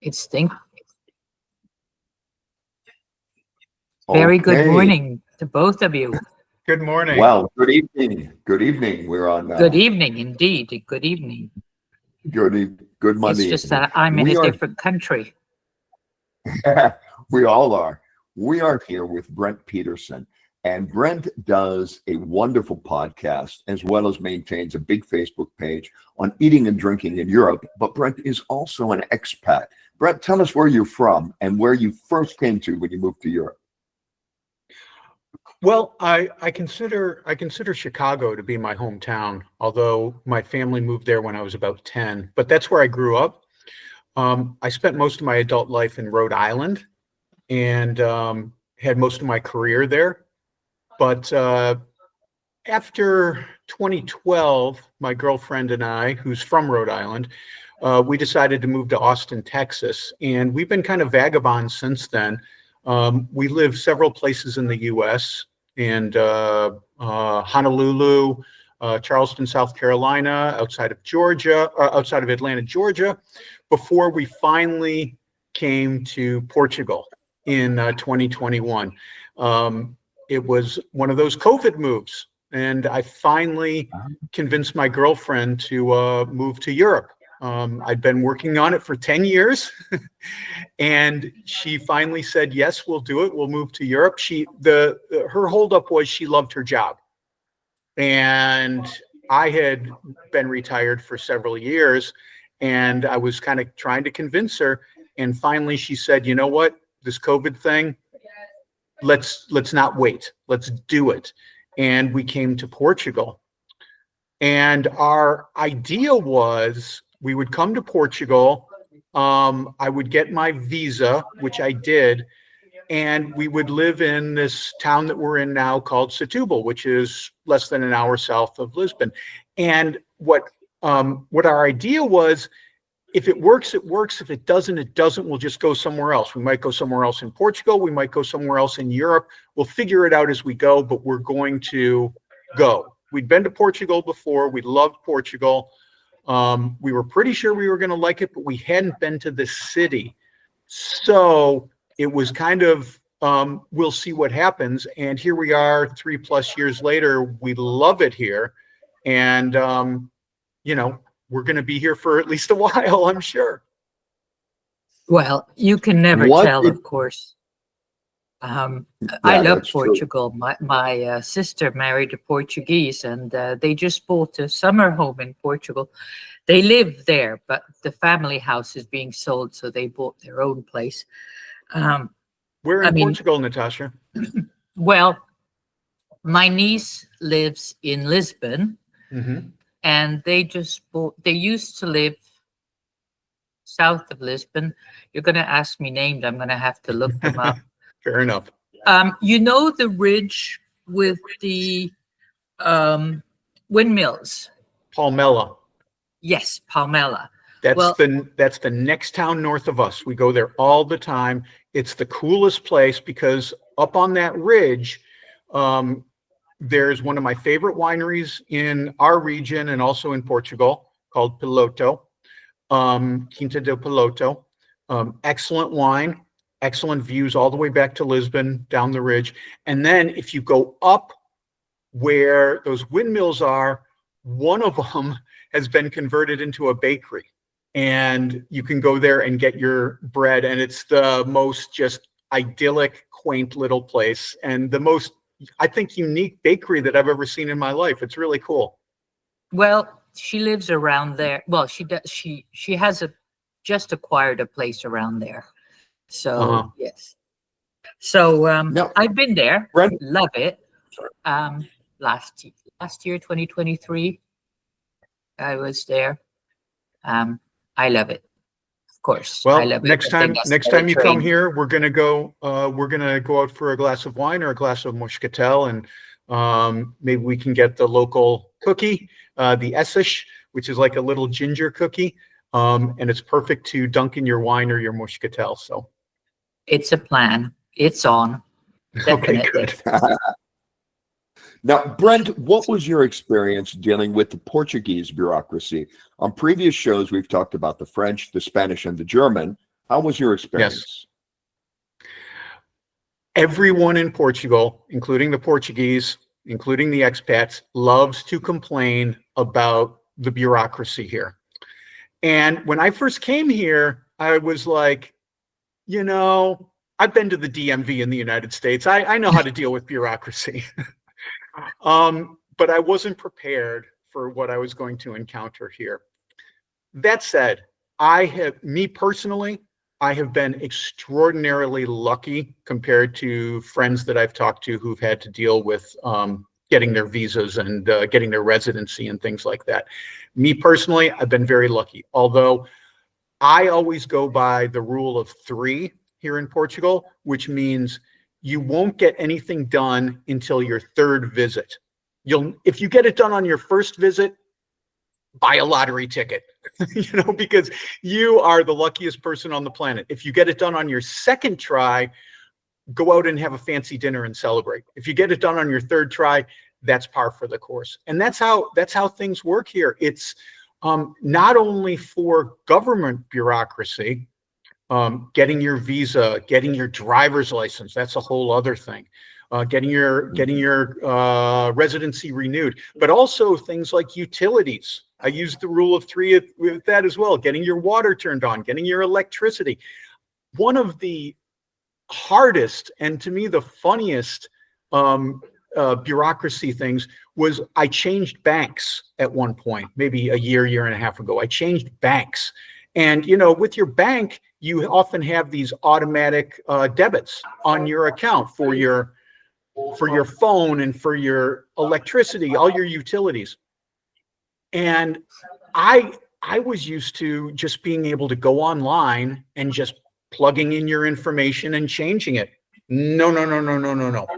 It's think. Very good Okay. morning to both of you. Good morning. Well, good evening. Good evening. We're on Good evening, indeed. Good evening. good Monday It's just evening. that I'm in We a are different country. we all are. We are here with Brent Peterson, and Brent does a wonderful podcast as well as maintains a big Facebook page on eating and drinking in Europe. But Brent is also an expat. Brent, tell us where you're from and where you first came to when you moved to Europe. Well, I consider Chicago to be my hometown, although my family moved there when I was about 10. But that's where I grew up. I spent most of my adult life in Rhode Island and had most of my career there. But after 2012, my girlfriend and I, who's from Rhode Island, we decided to move to Austin, Texas. And we've been kind of vagabonds since then. We live several places in the U.S. and Honolulu, Charleston, South Carolina, outside of Atlanta, Georgia, before we finally came to Portugal in 2021. It was one of those COVID moves, and I finally convinced my girlfriend to move to Europe. I'd been working on it for 10 years and she finally said, yes, we'll do it. We'll move to Europe. Her holdup was she loved her job. And I had been retired for several years and I was kind of trying to convince her. And finally she said, you know what, this COVID thing, let's not wait. Let's do it. And we came to Portugal. And our idea was we would come to Portugal. I would get my visa, which I did, and we would live in this town that we're in now called Setúbal, which is less than an hour south of Lisbon. And what our idea was, if it works, it works. If it doesn't, it doesn't. We'll just go somewhere else. We might go somewhere else in Portugal. We might go somewhere else in Europe. We'll figure it out as we go, but we're going to go. We'd been to Portugal before. We loved Portugal. We were pretty sure we were going to like it, but we hadn't been to the city. So it was kind of, we'll see what happens. And here we are 3+ years later. We love it here. And, we're going to be here for at least a while, I'm sure. Well, you can never tell, of course. I love Portugal. My sister married a Portuguese, and they just bought a summer home in Portugal. They live there, but the family house is being sold, so they bought their own place. Where in Portugal, Natasha? Well, my niece lives in Lisbon, and they used to live south of Lisbon. You're going to ask me named. I'm going to have to look them up. Fair enough. You know the ridge with the windmills? Palmela. Yes, Palmela. That's the next town north of us. We go there all the time. It's the coolest place because up on that ridge, there's one of my favorite wineries in our region and also in Portugal called Piloto, Quinta do Piloto. Excellent wine. Excellent views all the way back to Lisbon, down the ridge. And then if you go up where those windmills are, one of them has been converted into a bakery. And you can go there and get your bread. And it's the most just idyllic, quaint little place. And the most, I think, unique bakery that I've ever seen in my life. It's really cool. Well, she lives around there. Well, she does. She has just acquired a place around there. So yes. So I've been there. Love it. Last year, 2023, I was there. I love it. Of course. Well, I love next it. time you come here, we're gonna go out for a glass of wine or a glass of moscatel, and maybe we can get the local cookie, the Essish, which is like a little ginger cookie. And it's perfect to dunk in your wine or your moscatel. So it's a plan. It's on. Definitely. Okay, good. Now, Brent, what was your experience dealing with the Portuguese bureaucracy? On previous shows, we've talked about the French, the Spanish, and the German. How was your experience? Yes. Everyone in Portugal, including the Portuguese, including the expats, loves to complain about the bureaucracy here. And when I first came here, I was like, I've been to the DMV in the United States. I know how to deal with bureaucracy. But I wasn't prepared for what I was going to encounter here. That said, I have been extraordinarily lucky compared to friends that I've talked to who've had to deal with getting their visas and getting their residency and things like that. Me personally, I've been very lucky. Although I always go by the rule of 3 here in Portugal, which means you won't get anything done until your 3rd visit. If you get it done on your 1st visit, buy a lottery ticket, because you are the luckiest person on the planet. If you get it done on your 2nd try, go out and have a fancy dinner and celebrate. If you get it done on your 3rd try, that's par for the course. And that's how things work here. It's not only for government bureaucracy, getting your visa, getting your driver's license, that's a whole other thing. Getting your residency renewed, but also things like utilities. I use the rule of 3 with that as well. Getting your water turned on, getting your electricity. One of the hardest and to me the funniest bureaucracy things was I changed banks at one point, maybe a year and a half ago. I changed banks. And, with your bank, you often have these automatic debits on your account for your phone and for your electricity, all your utilities. And I was used to just being able to go online and just plugging in your information and changing it. No.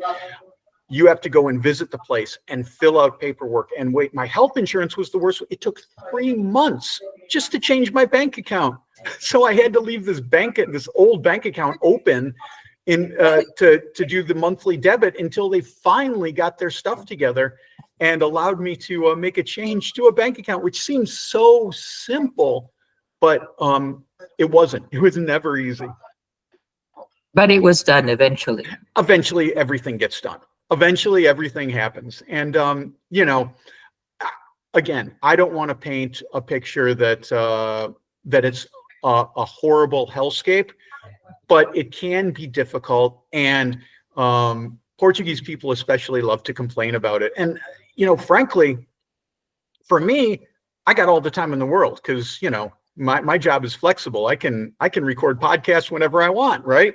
You have to go and visit the place and fill out paperwork and wait. My health insurance was the worst. It took 3 months just to change my bank account. So I had to leave this old bank account open to do the monthly debit until they finally got their stuff together and allowed me to make a change to a bank account, which seems so simple, but it wasn't. It was never easy. But it was done eventually. Eventually, everything gets done. Eventually, everything happens. And, again, I don't want to paint a picture that it's a horrible hellscape, but it can be difficult. And Portuguese people especially love to complain about it. And, frankly, for me, I got all the time in the world because, my job is flexible. I can record podcasts whenever I want, right?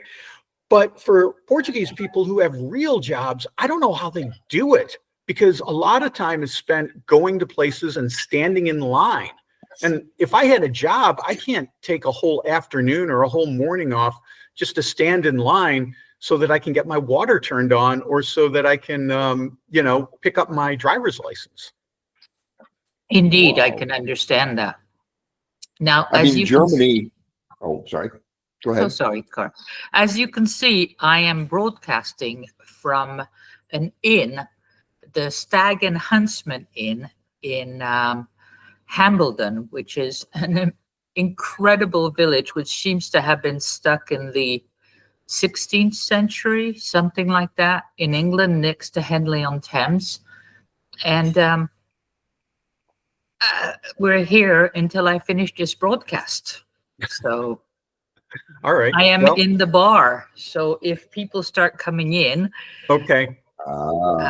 But for Portuguese people who have real jobs, I don't know how they do it because a lot of time is spent going to places and standing in line. And if I had a job, I can't take a whole afternoon or a whole morning off just to stand in line so that I can get my water turned on or so that I can, pick up my driver's license. Indeed, Wow. I can understand that. Now, Germany. Oh, sorry. Go ahead. So sorry, Carl. As you can see, I am broadcasting from an inn, the Stag and Huntsman Inn in Hambledon, which is an incredible village, which seems to have been stuck in the 16th century, something like that, in England, next to Henley-on-Thames. And we're here until I finish this broadcast. So all right. I am in the bar. So if people start coming in. Okay.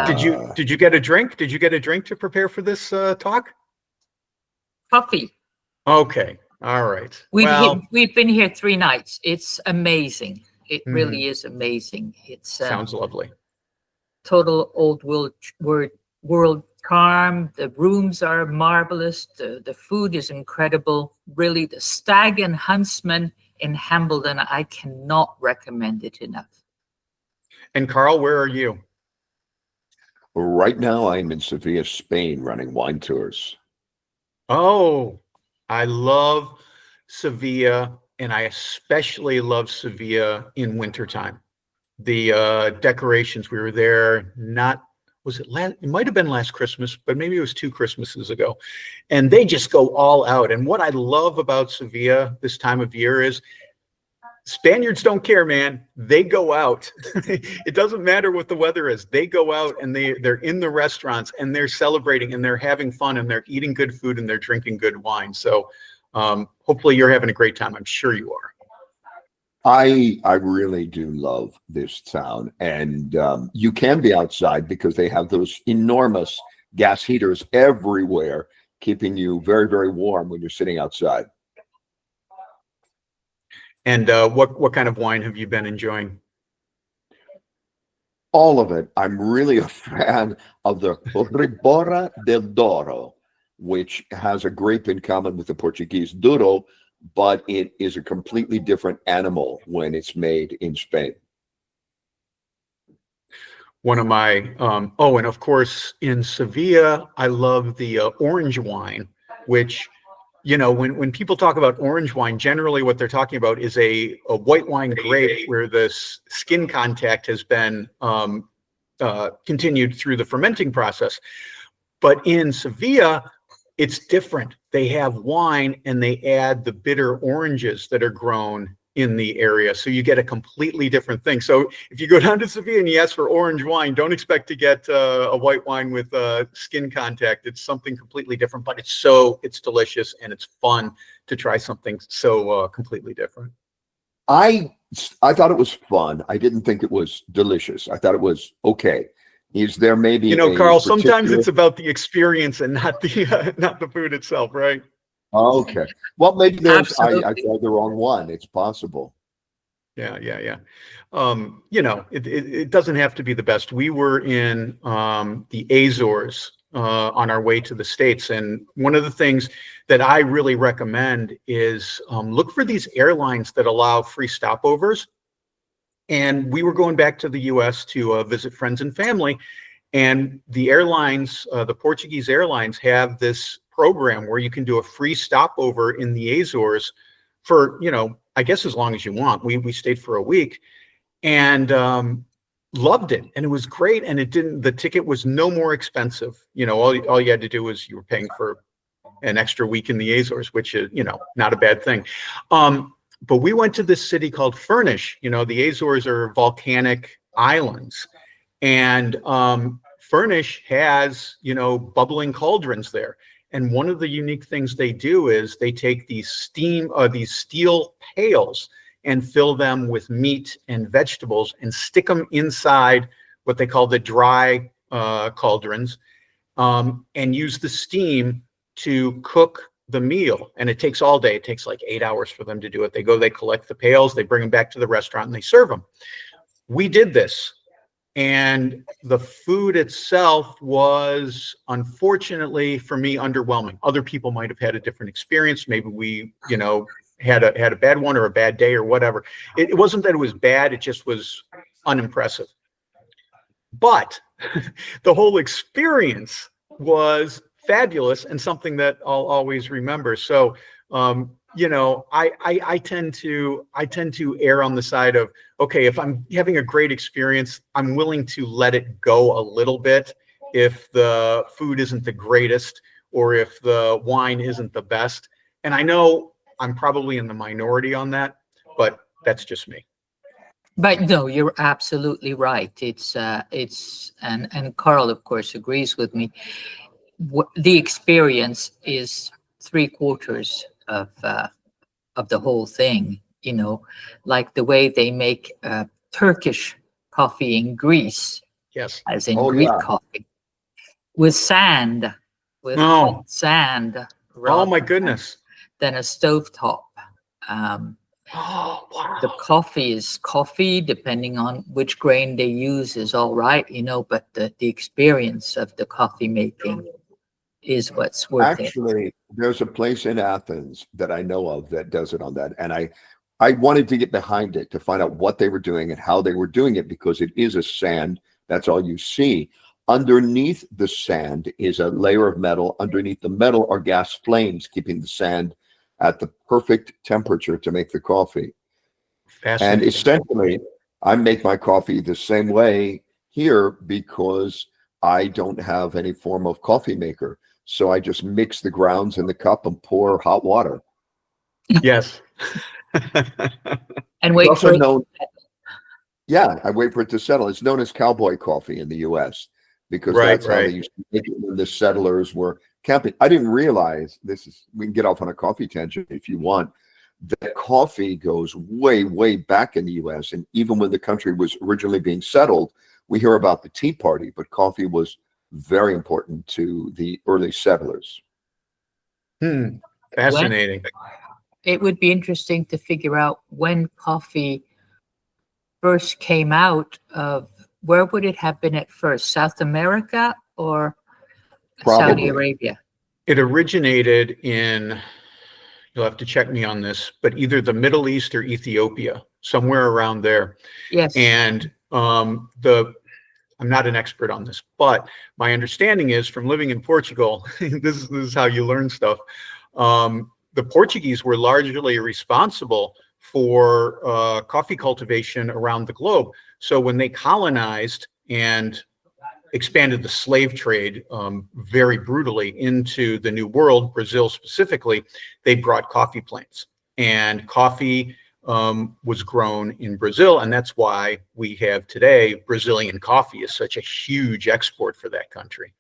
Did you get a drink? Did you get a drink to prepare for this talk? Coffee. Okay. All right. We've been here 3 nights. It's amazing. It really is amazing. It's sounds lovely. Total old world charm. The rooms are marvelous. The food is incredible. Really, the Stag and Huntsman in Hambledon, I cannot recommend it enough. And Carl, where are you? Right now, I'm in Sevilla, Spain, running wine tours. Oh, I love Sevilla, and I especially love Sevilla in wintertime. The decorations, we were there, it might have been last Christmas, but maybe it was 2 Christmases ago. And they just go all out. And what I love about Sevilla this time of year is Spaniards don't care, man. They go out. It doesn't matter what the weather is. They go out and they're in the restaurants and they're celebrating and they're having fun and they're eating good food and they're drinking good wine. So hopefully you're having a great time. I'm sure you are. I really do love this town, and you can be outside because they have those enormous gas heaters everywhere, keeping you very, very warm when you're sitting outside. And what kind of wine have you been enjoying? All of it. I'm really a fan of the Ribera del Douro, which has a grape in common with the Portuguese Douro, but it is a completely different animal when it's made in Spain. One of my, and of course in Sevilla, I love the orange wine, which, you know, when people talk about orange wine, generally what they're talking about is a white wine grape where the skin contact has been continued through the fermenting process. But in Sevilla, it's different. They have wine and they add the bitter oranges that are grown in the area. So you get a completely different thing. So if you go down to Sevilla and you ask for orange wine, don't expect to get a white wine with skin contact. It's something completely different, but it's delicious and it's fun to try something so completely different. I thought it was fun. I didn't think it was delicious. I thought it was okay. Is there maybe, you know, Carl, sometimes it's about the experience and not the food itself, right? Okay. Well, maybe there's I tried the wrong one. It's possible. Yeah. You know, it doesn't have to be the best. We were in the Azores on our way to the States, and one of the things that I really recommend is look for these airlines that allow free stopovers. And we were going back to the US to visit friends and family. And the airlines, the Portuguese airlines, have this program where you can do a free stopover in the Azores for, you know, I guess as long as you want. We stayed for a week and loved it. And it was great. And the ticket was no more expensive. You know, all you had to do was you were paying for an extra week in the Azores, which is, you know, not a bad thing. But we went to this city called Furnish. You know, the Azores are volcanic islands. And Furnish has, you know, bubbling cauldrons there. And one of the unique things they do is they take these steel pails and fill them with meat and vegetables and stick them inside what they call the dry cauldrons and use the steam to cook the meal. And it takes all day. It takes like 8 hours for them to do it. They collect the pails, they bring them back to the restaurant and they serve them. We did this. And the food itself was, unfortunately for me, underwhelming. Other people might have had a different experience. Maybe we, you know, had a bad one or a bad day or whatever. It wasn't that it was bad. It just was unimpressive. But the whole experience was fabulous and something that I'll always remember. So, you know, I tend to err on the side of, okay, if I'm having a great experience, I'm willing to let it go a little bit if the food isn't the greatest or if the wine isn't the best. And I know I'm probably in the minority on that, but that's just me. But no, you're absolutely right. It's and Carl, of course, agrees with me. The experience is 3/4 of the whole thing. You know, like the way they make Turkish coffee in Greece. Yes, as in Greek coffee with sand, hot sand. Oh my goodness! Than a stovetop. Oh, wow. The coffee is coffee, depending on which grain they use is all right, you know, but the experience of the coffee making is what's worth it. Actually, there's a place in Athens that I know of that does it on that. And I wanted to get behind it to find out what they were doing and how they were doing it, because it is a sand. That's all you see. Underneath the sand is a layer of metal. Underneath the metal are gas flames, keeping the sand at the perfect temperature to make the coffee. And essentially, I make my coffee the same way here because I don't have any form of coffee maker. So I just mix the grounds in the cup and pour hot water. Yes. And It's wait also for it. known, yeah, I wait for it to settle. It's known as cowboy coffee in the U.S. because Right, that's how they used to make it when the settlers were camping. I didn't realize we can get off on a coffee tangent if you want, that coffee goes way, way back in the U.S. And even when the country was originally being settled, we hear about the Tea Party, but coffee was very important to the early settlers. Fascinating. It would be interesting to figure out when coffee first came out of, where would it have been at first? South America or Saudi Probably. Arabia? It originated in, you'll have to check me on this, but either the Middle East or Ethiopia, somewhere around there. Yes. And I'm not an expert on this, but my understanding is from living in Portugal, this is how you learn stuff. The Portuguese were largely responsible for coffee cultivation around the globe. So when they colonized and expanded the slave trade very brutally into the New World, Brazil specifically, they brought coffee plants. And coffee was grown in Brazil, and that's why we have today Brazilian coffee is such a huge export for that country.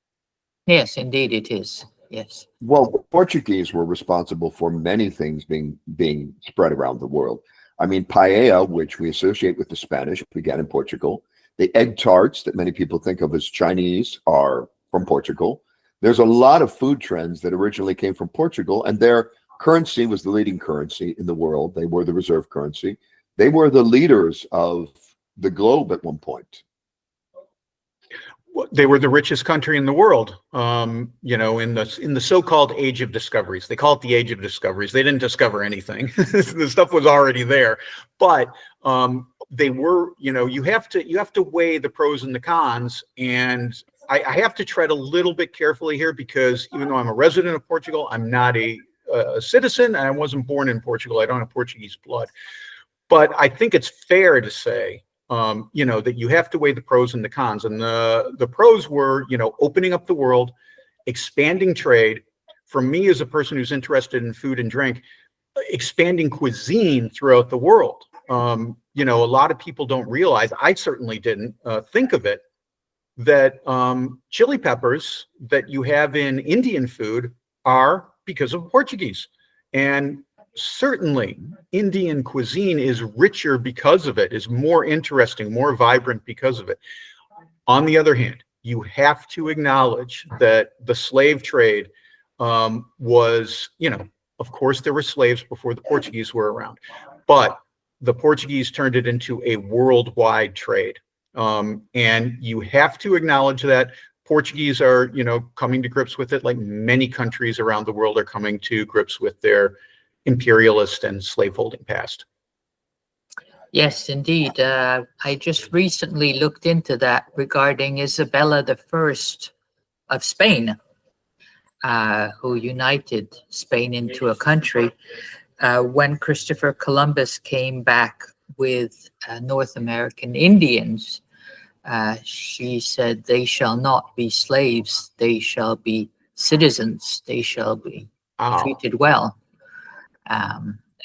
Yes, indeed it is. Yes. Well, the Portuguese were responsible for many things being spread around the world. I mean, paella, which we associate with the Spanish, began in Portugal. The egg tarts that many people think of as Chinese are from Portugal. There's a lot of food trends that originally came from Portugal, and their currency was the leading currency in the world. They were the reserve currency. They were the leaders of the globe at one point. They were the richest country in the world, in the so-called age of discoveries. They call it the age of discoveries. They didn't discover anything. The stuff was already there, but they were, you have to weigh the pros and the cons. And I have to tread a little bit carefully here because even though I'm a resident of Portugal, I'm not a citizen. And I wasn't born in Portugal. I don't have Portuguese blood, but I think it's fair to say that you have to weigh the pros and the cons. And the pros were, opening up the world, expanding trade. For me, as a person who's interested in food and drink, expanding cuisine throughout the world. A lot of people don't realize, I certainly didn't think of it, that chili peppers that you have in Indian food are because of Portuguese. And certainly Indian cuisine is richer because of it, is more interesting, more vibrant because of it. On the other hand, you have to acknowledge that the slave trade was, of course, there were slaves before the Portuguese were around, but the Portuguese turned it into a worldwide trade. And you have to acknowledge that Portuguese are, coming to grips with it, like many countries around the world are coming to grips with their imperialist and slaveholding past. Yes, indeed. I just recently looked into that regarding Isabella I of Spain, who united Spain into a country. When Christopher Columbus came back with North American Indians, she said, "They shall not be slaves, they shall be citizens, they shall be treated well."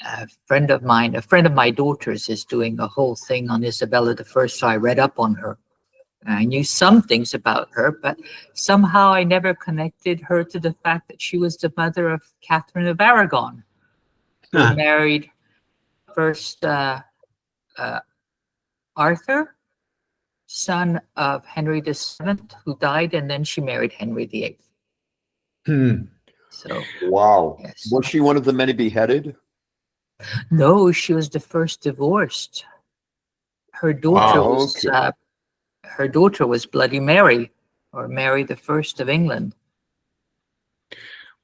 A friend of my daughter's is doing a whole thing on Isabella I, so I read up on her. I knew some things about her, but somehow I never connected her to the fact that she was the mother of Catherine of Aragon, who married first Arthur, son of Henry VII, who died, and then she married Henry VIII. So, wow. Yes. Was she one of the many beheaded? No, she was the first divorced. Her daughter was Bloody Mary, or Mary the First of England.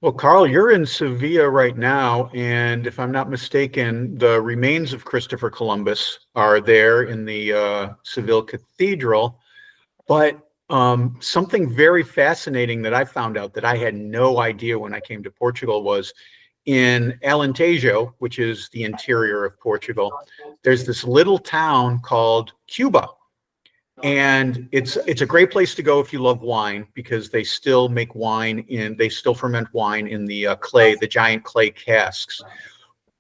Well, Carl, you're in Sevilla right now, and if I'm not mistaken, the remains of Christopher Columbus are there in the Seville Cathedral. But something very fascinating that I found out that I had no idea when I came to Portugal was in Alentejo, which is the interior of Portugal, there's this little town called Cuba. And it's a great place to go if you love wine, because they still make wine they still ferment wine in the clay, the giant clay casks.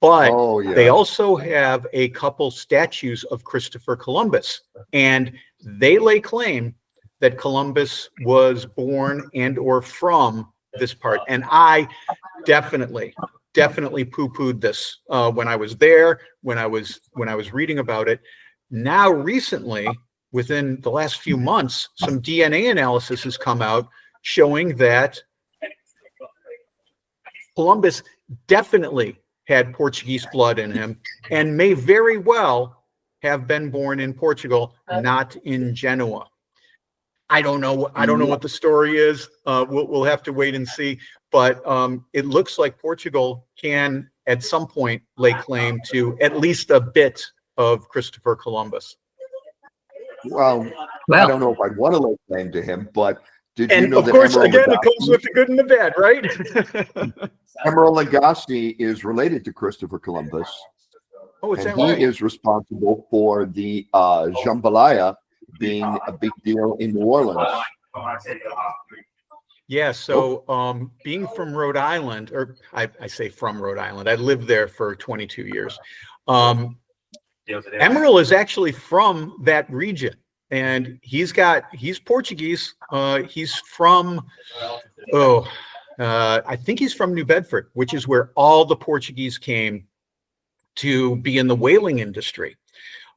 But Oh, yeah. they also have a couple statues of Christopher Columbus, and they lay claim that Columbus was born and or from this part. And I definitely poo-pooed this when I was there, when I was reading about it. Now, recently, within the last few months, some DNA analysis has come out showing that Columbus definitely had Portuguese blood in him and may very well have been born in Portugal, not in Genoa. I don't know what the story is. We'll have to wait and see. But it looks like Portugal can, at some point, lay claim to at least a bit of Christopher Columbus. Well, I don't know if I'd want to lay claim to him, but did you know of that course, Emeril again, Lagasse, it comes with the good and the bad, right? Emeril Lagasse is related to Christopher Columbus. Oh, is and that he right? is responsible for the jambalaya being a big deal in New Orleans. Yeah, so being from Rhode Island, or I say from Rhode Island, I lived there for 22 years. Emeril is actually from that region, and he's Portuguese. He's from, I think he's from New Bedford, which is where all the Portuguese came to be in the whaling industry.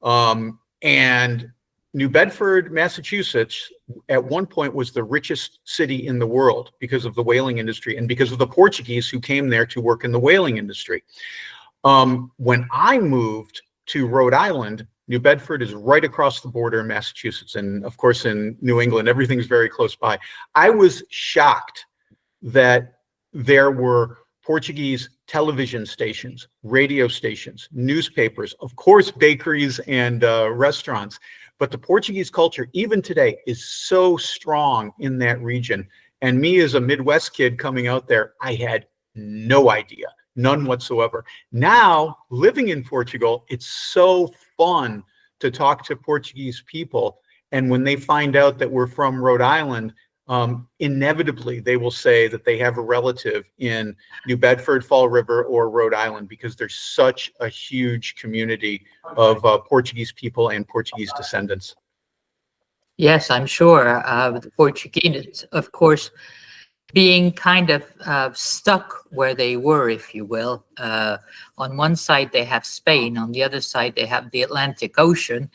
And New Bedford, Massachusetts, at one point was the richest city in the world because of the whaling industry and because of the Portuguese who came there to work in the whaling industry. When I moved to Rhode Island, New Bedford is right across the border in Massachusetts. And of course, in New England, everything's very close by. I was shocked that there were Portuguese television stations, radio stations, newspapers, of course, bakeries and restaurants. But the Portuguese culture, even today, is so strong in that region. And me as a Midwest kid coming out there, I had no idea, none whatsoever. Now, living in Portugal, it's so fun to talk to Portuguese people. And when they find out that we're from Rhode Island, inevitably they will say that they have a relative in New Bedford, Fall River, or Rhode Island, because there's such a huge community of Portuguese people and Portuguese descendants. Yes, I'm sure. The Portuguese, of course, being kind of stuck where they were, if you will. On one side, they have Spain. On the other side, they have the Atlantic Ocean.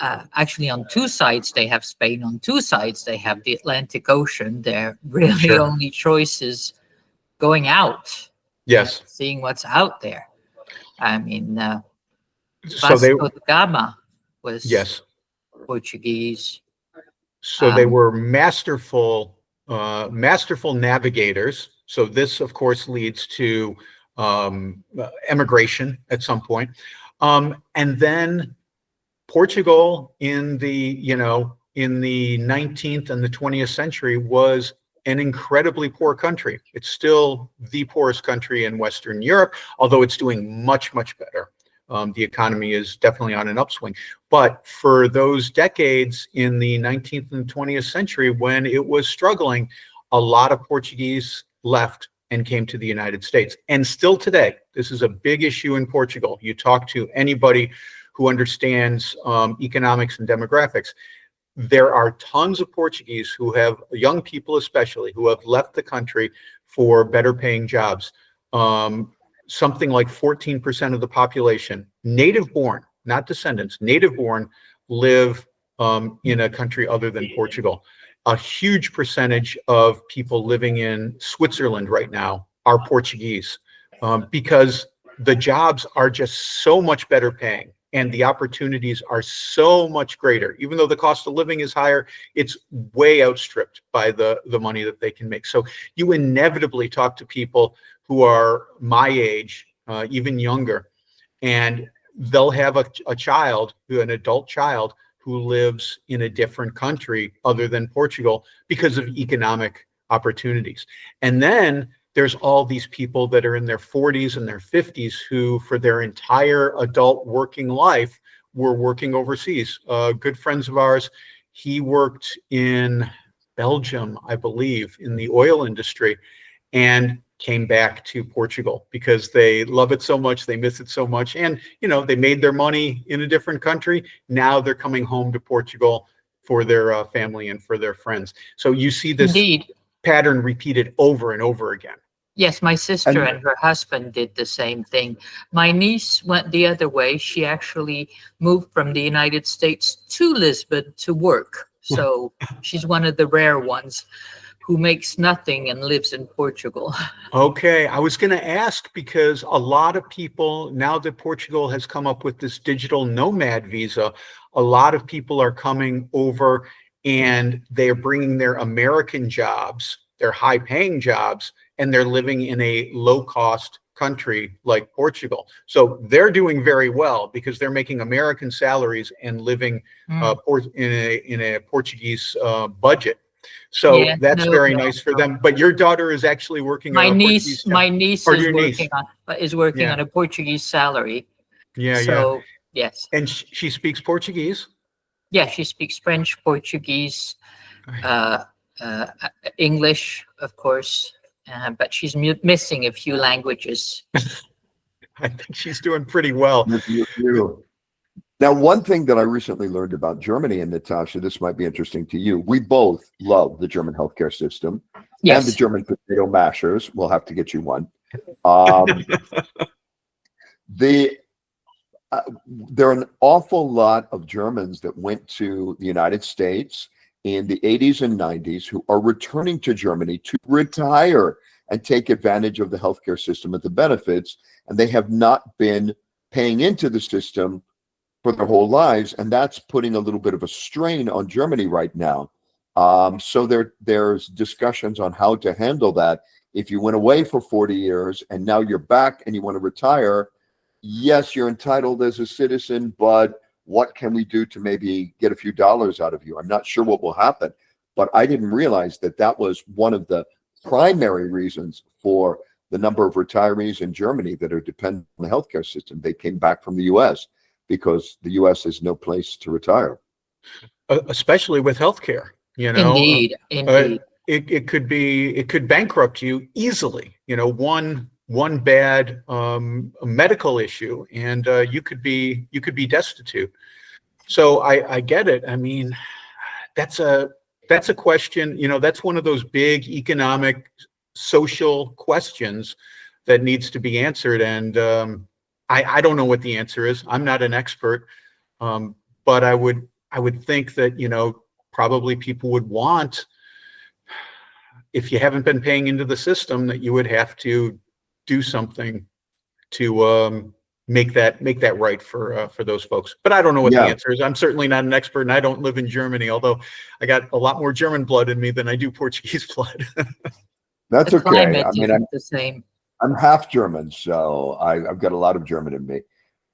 Actually, on two sides, they have Spain. On two sides, they have the Atlantic Ocean. Their really only choice is going out. Yes. Seeing what's out there. I mean, so Vasco da Gama was Portuguese. So they were masterful navigators. So this, of course, leads to emigration at some point. And then Portugal in the 19th and the 20th century was an incredibly poor country. It's still the poorest country in Western Europe, although it's doing much, much better. The economy is definitely on an upswing. But for those decades in the 19th and 20th century, when it was struggling, a lot of Portuguese left and came to the United States. And still today, this is a big issue in Portugal. You talk to anybody who understands economics and demographics. There are tons of Portuguese who have, young people especially, who have left the country for better paying jobs. Something like 14% of the population, native born, not descendants, native born, live in a country other than Portugal. A huge percentage of people living in Switzerland right now are Portuguese because the jobs are just so much better paying and the opportunities are so much greater. Even though the cost of living is higher, it's way outstripped by the money that they can make. So you inevitably talk to people who are my age, even younger, and they'll have a child, an adult child, who lives in a different country other than Portugal because of economic opportunities. And then there's all these people that are in their 40s and their 50s who, for their entire adult working life, were working overseas. Good friends of ours, he worked in Belgium, I believe, in the oil industry. And came back to Portugal because they love it so much, they miss it so much, and they made their money in a different country. Now they're coming home to Portugal for their family and for their friends. So you see this Indeed. pattern repeated over and over again. Yes, my sister and her husband did the same thing. My niece went the other way. She actually moved from the United States to Lisbon to work. So she's one of the rare ones who makes nothing and lives in Portugal. Okay, I was going to ask because a lot of people, now that Portugal has come up with this digital nomad visa, a lot of people are coming over and they're bringing their American jobs, their high-paying jobs, and they're living in a low-cost country like Portugal. So they're doing very well because they're making American salaries and living in a Portuguese budget. So Yeah, that's very nice for them. But your daughter is actually working. My niece is working Yeah. on a Portuguese salary. Yeah, So yes, and she speaks Portuguese. yeah, she speaks French, Portuguese, English, of course, but she's missing a few languages. I think she's doing pretty well. Now, one thing that I recently learned about Germany, and Natasha, this might be interesting to you. We both love the German healthcare system and the German potato mashers. We'll have to get you one. There are an awful lot of Germans that went to the United States in the 80s and 90s who are returning to Germany to retire and take advantage of the healthcare system and the benefits, and they have not been paying into the system for their whole lives, and that's putting a little bit of a strain on Germany right now. So there's discussions on how to handle that. If you went away for 40 years and now you're back and you want to retire, yes, you're entitled as a citizen, but what can we do to maybe get a few dollars out of you? I'm not sure what will happen, but I didn't realize that that was one of the primary reasons for the number of retirees in Germany that are dependent on the healthcare system. They came back from the U.S. because the U.S. is no place to retire. Especially with healthcare, Indeed. It could bankrupt you easily. One bad medical issue, and you could be destitute. So I get it. I mean, that's a question. That's one of those big economic, social questions that needs to be answered. And I don't know what the answer is. I'm not an expert, but I would think that probably people would want, if you haven't been paying into the system, that you would have to do something to make that right for those folks. But I don't know what the answer is. I'm certainly not an expert, and I don't live in Germany, although I got a lot more German blood in me than I do Portuguese blood. That's the okay. I mean, I'm the same. I'm half German, so I've got a lot of German in me.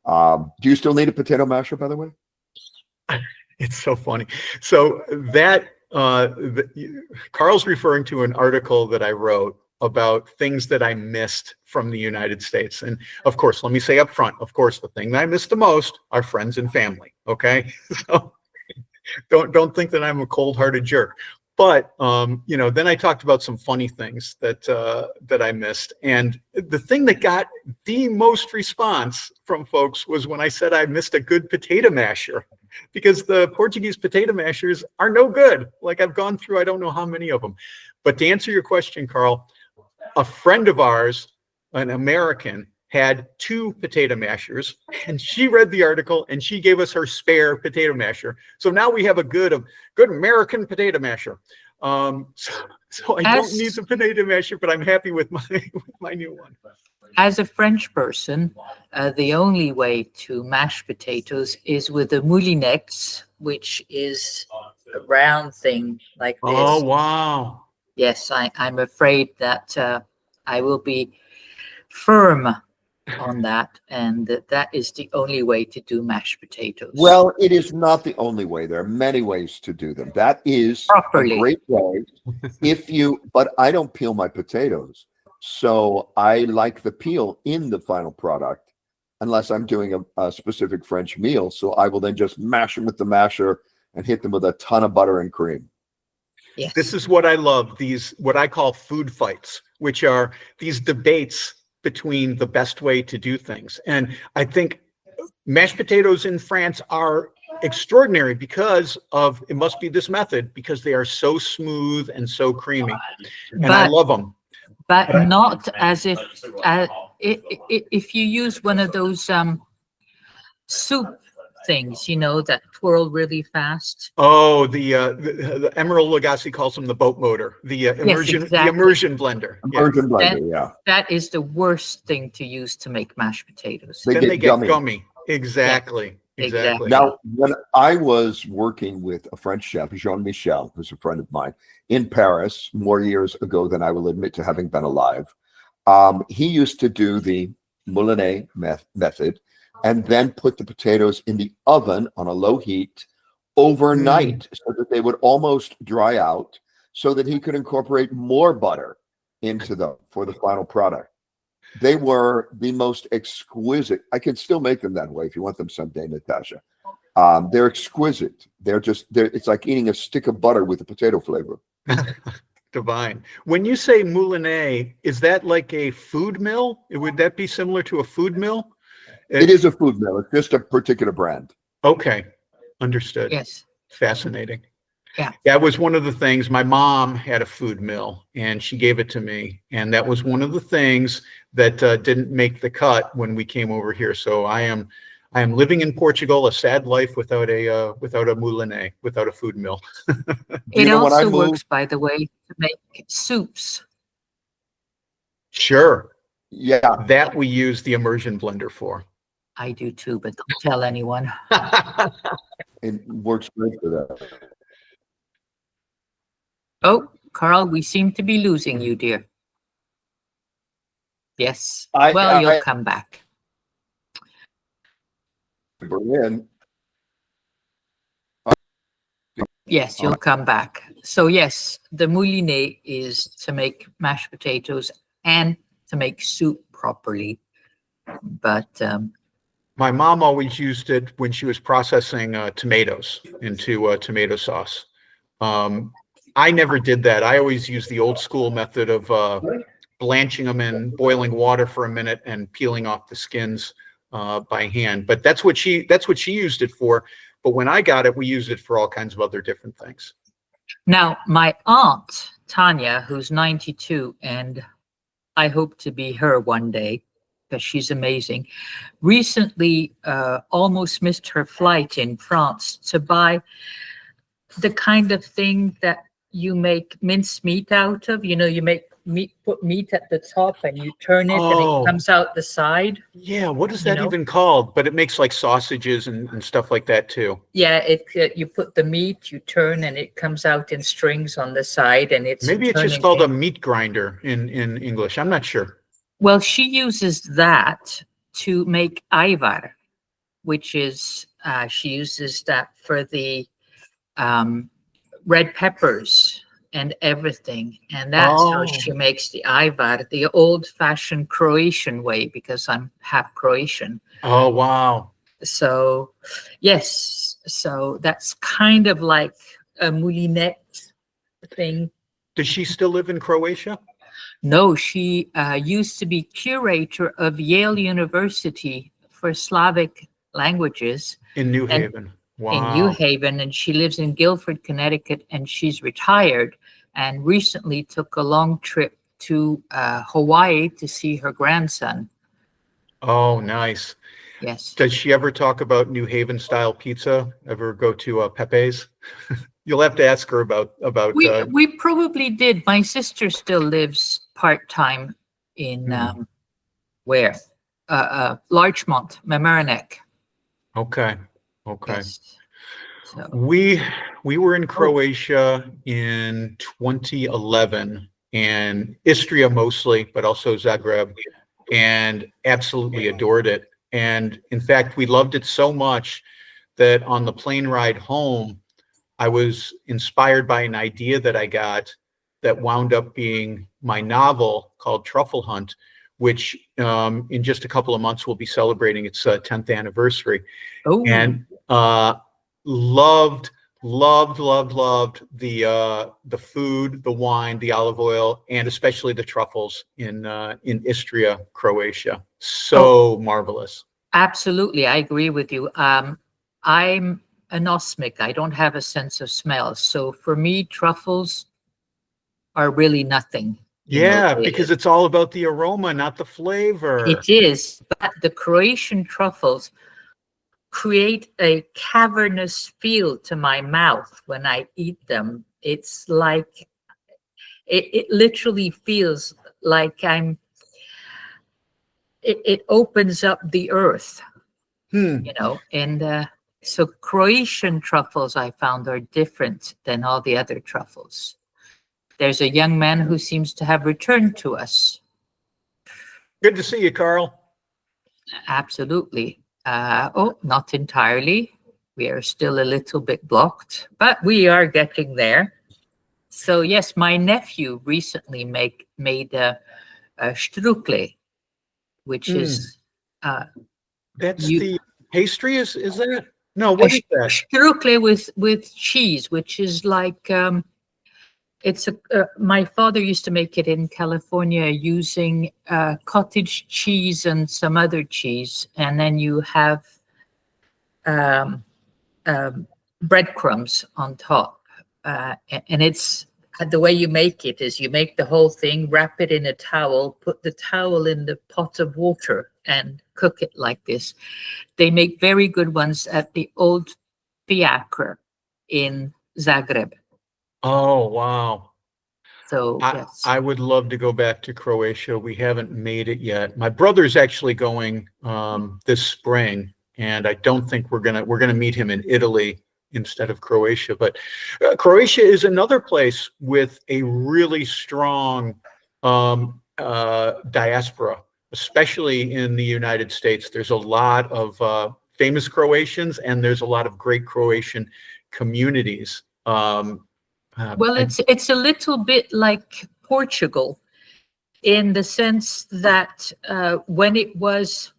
Do you still need a potato masher, by the way? It's so funny. So that Carl's referring to an article that I wrote about things that I missed from the United States. And of course, let me say up front, of course, the thing that I missed the most are friends and family. Okay. So don't think that I'm a cold-hearted jerk. But then I talked about some funny things that I missed, and the thing that got the most response from folks was when I said I missed a good potato masher, because the Portuguese potato mashers are no good. Like, I've gone through, I don't know how many of them. But to answer your question, Carl, a friend of ours, an American, had 2 potato mashers, and she read the article and she gave us her spare potato masher. So now we have a good American potato masher. So I don't need the potato masher, but I'm happy with my new one. As a French person, the only way to mash potatoes is with a moulinex, which is a round thing like this. Oh, wow. Yes, I'm afraid that I will be firm on that, and that is the only way to do mashed potatoes. Well, it is not the only way. There are many ways to do them. That is Properly. a great way. But I don't peel my potatoes. So I like the peel in the final product, unless I'm doing a specific French meal. So I will then just mash them with the masher and hit them with a ton of butter and cream. Yes. This is what I love, these, what I call food fights, which are these debates between the best way to do things. And I think mashed potatoes in France are extraordinary because of, it must be this method, because they are so smooth and so creamy. And I love them. But not as if you use one of those soup things, you know, that twirl really fast. Oh, the Emerald Lagasse calls them the boat motor, the immersion, exactly. the immersion blender. Immersion blender, yeah. That is the worst thing to use to make mashed potatoes. They Then get they get gummy. gummy. Exactly. Yeah, Exactly. Now, when I was working with a French chef, Jean-Michel, who's a friend of mine, in Paris more years ago than I will admit to having been alive, he used to do the moulinet method and then put the potatoes in the oven on a low heat overnight so that they would almost dry out so that he could incorporate more butter into them for the final product. They were the most exquisite. I can still make them that way if you want them someday, Natasha. They're exquisite. It's like eating a stick of butter with a potato flavor. Divine. When you say moulinet, is that like a food mill? Would that be similar to a food mill? It is a food mill. It's just a particular brand. Okay. Understood. Yes. Fascinating. Yeah. That was one of the things. My mom had a food mill and she gave it to me. And that was one of the things that didn't make the cut when we came over here. So I am living in Portugal, a sad life without a moulinet, without a food mill. It also works, by the way, to make soups. Sure. Yeah. That we use the immersion blender for. I do too, but don't tell anyone. It works great for that. Oh, Carl, we seem to be losing you, dear. Yes. You'll come back. Bring in. Yes, you'll come back. So yes, the moulinet is to make mashed potatoes and to make soup properly. But my mom always used it when she was processing tomatoes into tomato sauce. I never did that. I always used the old school method of blanching them in boiling water for a minute and peeling off the skins by hand. But that's what she used it for. But when I got it, we used it for all kinds of other different things. Now, my aunt, Tanya, who's 92, and I hope to be her one day because she's amazing, recently almost missed her flight in France to buy the kind of thing that you make minced meat out of. You know, you make meat, put meat at the top and you turn it and it comes out the side. Yeah, what is that even called? But it makes like sausages and stuff like that too. Yeah, you put the meat, you turn, and it comes out in strings on the side, and it's maybe it's just called a meat grinder in English. I'm not sure. Well, she uses that to make ayvar, which is she uses that for the red peppers and everything, and that's how she makes the ayvar, the old-fashioned Croatian way, because I'm half Croatian. Oh, wow. So yes, so that's kind of like a moulinet thing. Does she still live in Croatia? No, she used to be curator of Yale University for Slavic languages in New Haven. Wow. In New Haven, and she lives in Guilford, Connecticut, and she's retired and recently took a long trip to Hawaii to see her grandson. Oh, nice. Yes. Does she ever talk about New Haven style pizza? Ever go to Pepe's? You'll have to ask her about. We probably did. My sister still lives part-time in where? Larchmont, Mamaroneck. Okay. Yes. So. We were in Croatia in 2011 and Istria mostly, but also Zagreb, and absolutely adored it. And in fact, we loved it so much that on the plane ride home, I was inspired by an idea that I got that wound up being my novel called Truffle Hunt, which in just a couple of months will be celebrating its 10th anniversary. Oh. And loved Loved the food, the wine, the olive oil, and especially the truffles in Istria, Croatia. So marvelous. Absolutely, I agree with you. I'm anosmic. I don't have a sense of smell, so for me, truffles are really nothing. Yeah, because it's all about the aroma, not the flavor. It is, but the Croatian truffles create a cavernous feel to my mouth when I eat them. It's like it literally feels like it opens up the earth, and so Croatian truffles I found are different than all the other truffles. There's a young man who seems to have returned to us. Good to see you, Carl. Absolutely. Not entirely. We are still a little bit blocked, but we are getting there. So yes, my nephew recently made a strukle, which is that's the pastry. Is that? No, what is that? Strukle with cheese, which is like it's my father used to make it in California using cottage cheese and some other cheese, and then you have breadcrumbs on top, and it's the way you make it is you make the whole thing, wrap it in a towel, put the towel in the pot of water, and cook it like this. They make very good ones at the old Fiacre in Zagreb. Oh, wow. So yes. I would love to go back to Croatia. We haven't made it yet. My brother's actually going this spring, and I don't think we're gonna meet him in Italy instead of Croatia. But Croatia is another place with a really strong diaspora, especially in the United States. There's a lot of famous Croatians, and there's a lot of great Croatian communities. Well, it's a little bit like Portugal in the sense that when it was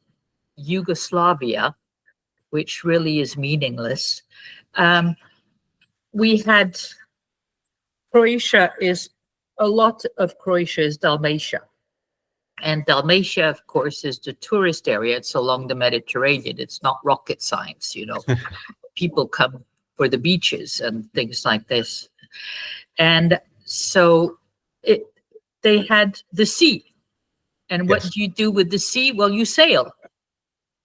Yugoslavia, which really is meaningless, we had Croatia is a lot of Croatia is Dalmatia. And Dalmatia, of course, is the tourist area. It's along the Mediterranean. It's not rocket science, People come for the beaches and things like this. And so they had the sea. And what do you do with the sea? Well, you sail,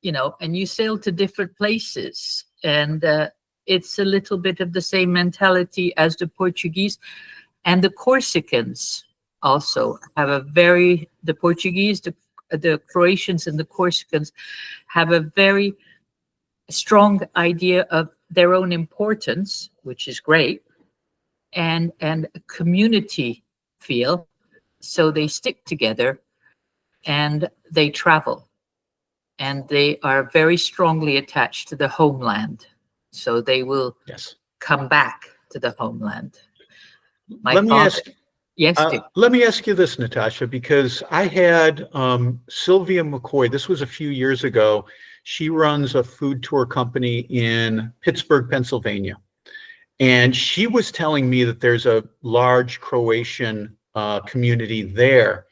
and you sail to different places. And it's a little bit of the same mentality as the Portuguese. And the Corsicans also have the Portuguese, the Croatians and the Corsicans have a very strong idea of their own importance, which is great, and a community feel. So they stick together and they travel, and they are very strongly attached to the homeland. So they will come back to the homeland. Let me ask you this, Natasha, because I had Sylvia McCoy. This was a few years ago. She runs a food tour company in Pittsburgh, Pennsylvania. And she was telling me that there's a large Croatian community there.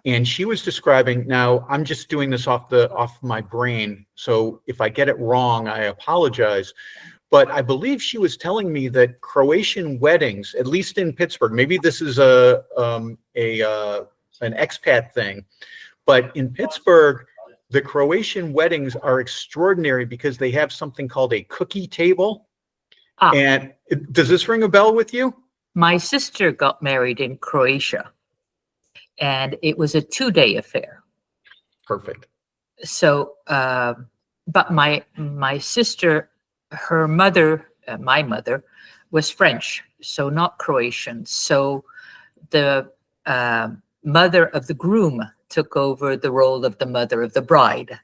And she was describing, now I'm just doing this off my brain, so if I get it wrong, I apologize. But I believe she was telling me that Croatian weddings, at least in Pittsburgh, maybe this is an expat thing, but in Pittsburgh, the Croatian weddings are extraordinary because they have something called a cookie table. And does this ring a bell with you? My sister got married in Croatia, and it was a 2-day affair. Perfect. So, but my sister, her mother, my mother, was French, so not Croatian. So the mother of the groom took over the role of the mother of the bride.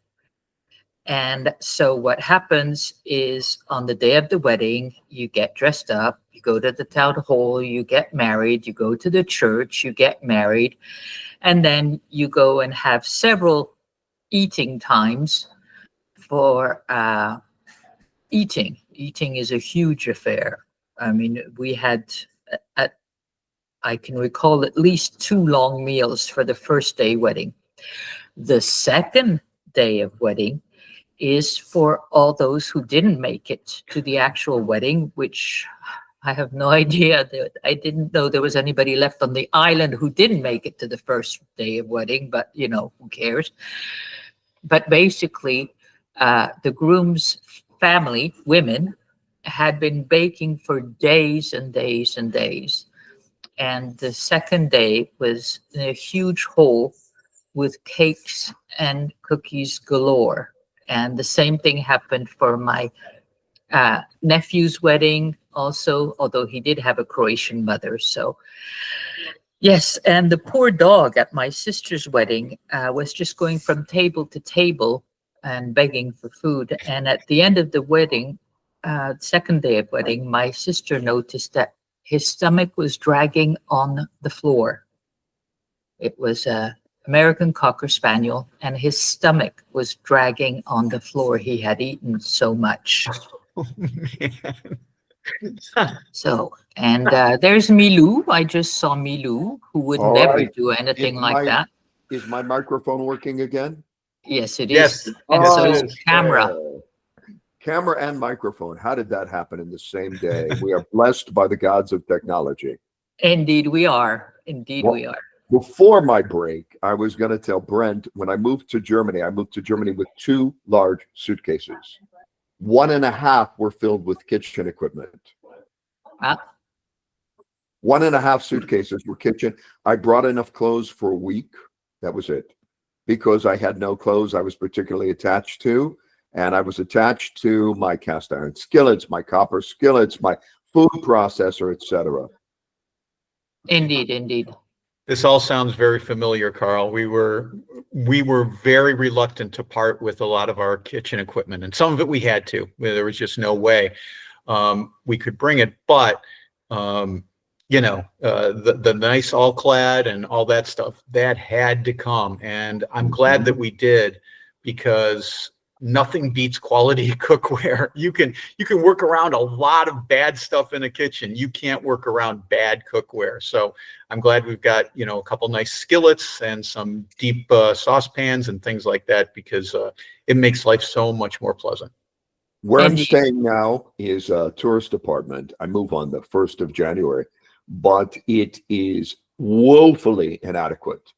And so what happens is on the day of the wedding, you get dressed up, you go to the town hall, you get married, you go to the church, you get married, and then you go and have several eating times for eating. Eating is a huge affair. I mean, we had, I can recall at least 2 long meals for the first day wedding. The second day of wedding is for all those who didn't make it to the actual wedding, which I have no idea. That I didn't know there was anybody left on the island who didn't make it to the first day of wedding, but who cares? But basically, the groom's family, women, had been baking for days and days and days. And the second day was in a huge hall with cakes and cookies galore. And the same thing happened for my nephew's wedding also, although he did have a Croatian mother. So yes, and the poor dog at my sister's wedding was just going from table to table and begging for food. And at the end of the wedding, second day of wedding, my sister noticed that his stomach was dragging on the floor. It was a American Cocker Spaniel, and his stomach was dragging on the floor. He had eaten so much. Oh, man. So, and there's Milou. I just saw Milou, who would All never right. do anything like that. Is my microphone working again? Yes, it Yes. is. And so Oh, is camera. Camera and microphone. How did that happen in the same day? We are blessed by the gods of technology. Indeed, we are. Indeed, Well, we are. Before my break, I was going to tell Brent, when I moved to Germany with 2 large suitcases. 1.5 were filled with kitchen equipment. Ah. 1.5 suitcases were kitchen. I brought enough clothes for a week. That was it. Because I had no clothes I was particularly attached to. And I was attached to my cast iron skillets, my copper skillets, my food processor, etc. Indeed, indeed. This all sounds very familiar, Carl. We were very reluctant to part with a lot of our kitchen equipment, and some of it we had to. There was just no way we could bring it. But the nice all-clad and all that stuff that had to come, and I'm glad that we did, because nothing beats quality cookware. You can work around a lot of bad stuff in a kitchen. You can't work around bad cookware. So I'm glad we've got, a couple nice skillets and some deep saucepans and things like that, because it makes life so much more pleasant. Where I'm Indeed. staying now is a tourist apartment. I move on the 1st of January, but it is woefully inadequate.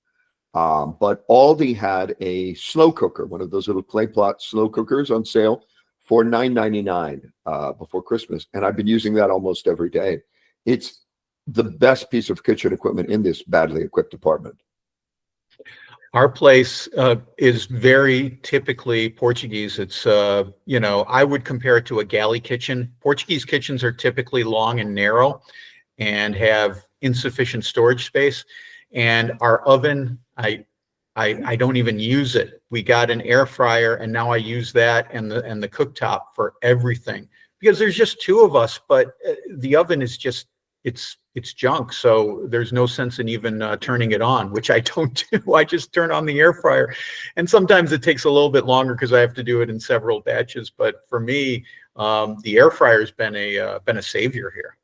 But Aldi had a slow cooker, one of those little clay pot slow cookers on sale for $9.99 before Christmas. And I've been using that almost every day. It's the best piece of kitchen equipment in this badly equipped apartment. Our place is very typically Portuguese. It's, I would compare it to a galley kitchen. Portuguese kitchens are typically long and narrow and have insufficient storage space. And our oven, I don't even use it. We got an air fryer, and now I use that and the cooktop for everything, because there's just 2 of us. But the oven is just it's junk. So there's no sense in even turning it on, which I don't do. I just turn on the air fryer, and sometimes it takes a little bit longer because I have to do it in several batches. But for me, the air fryer has been a savior here.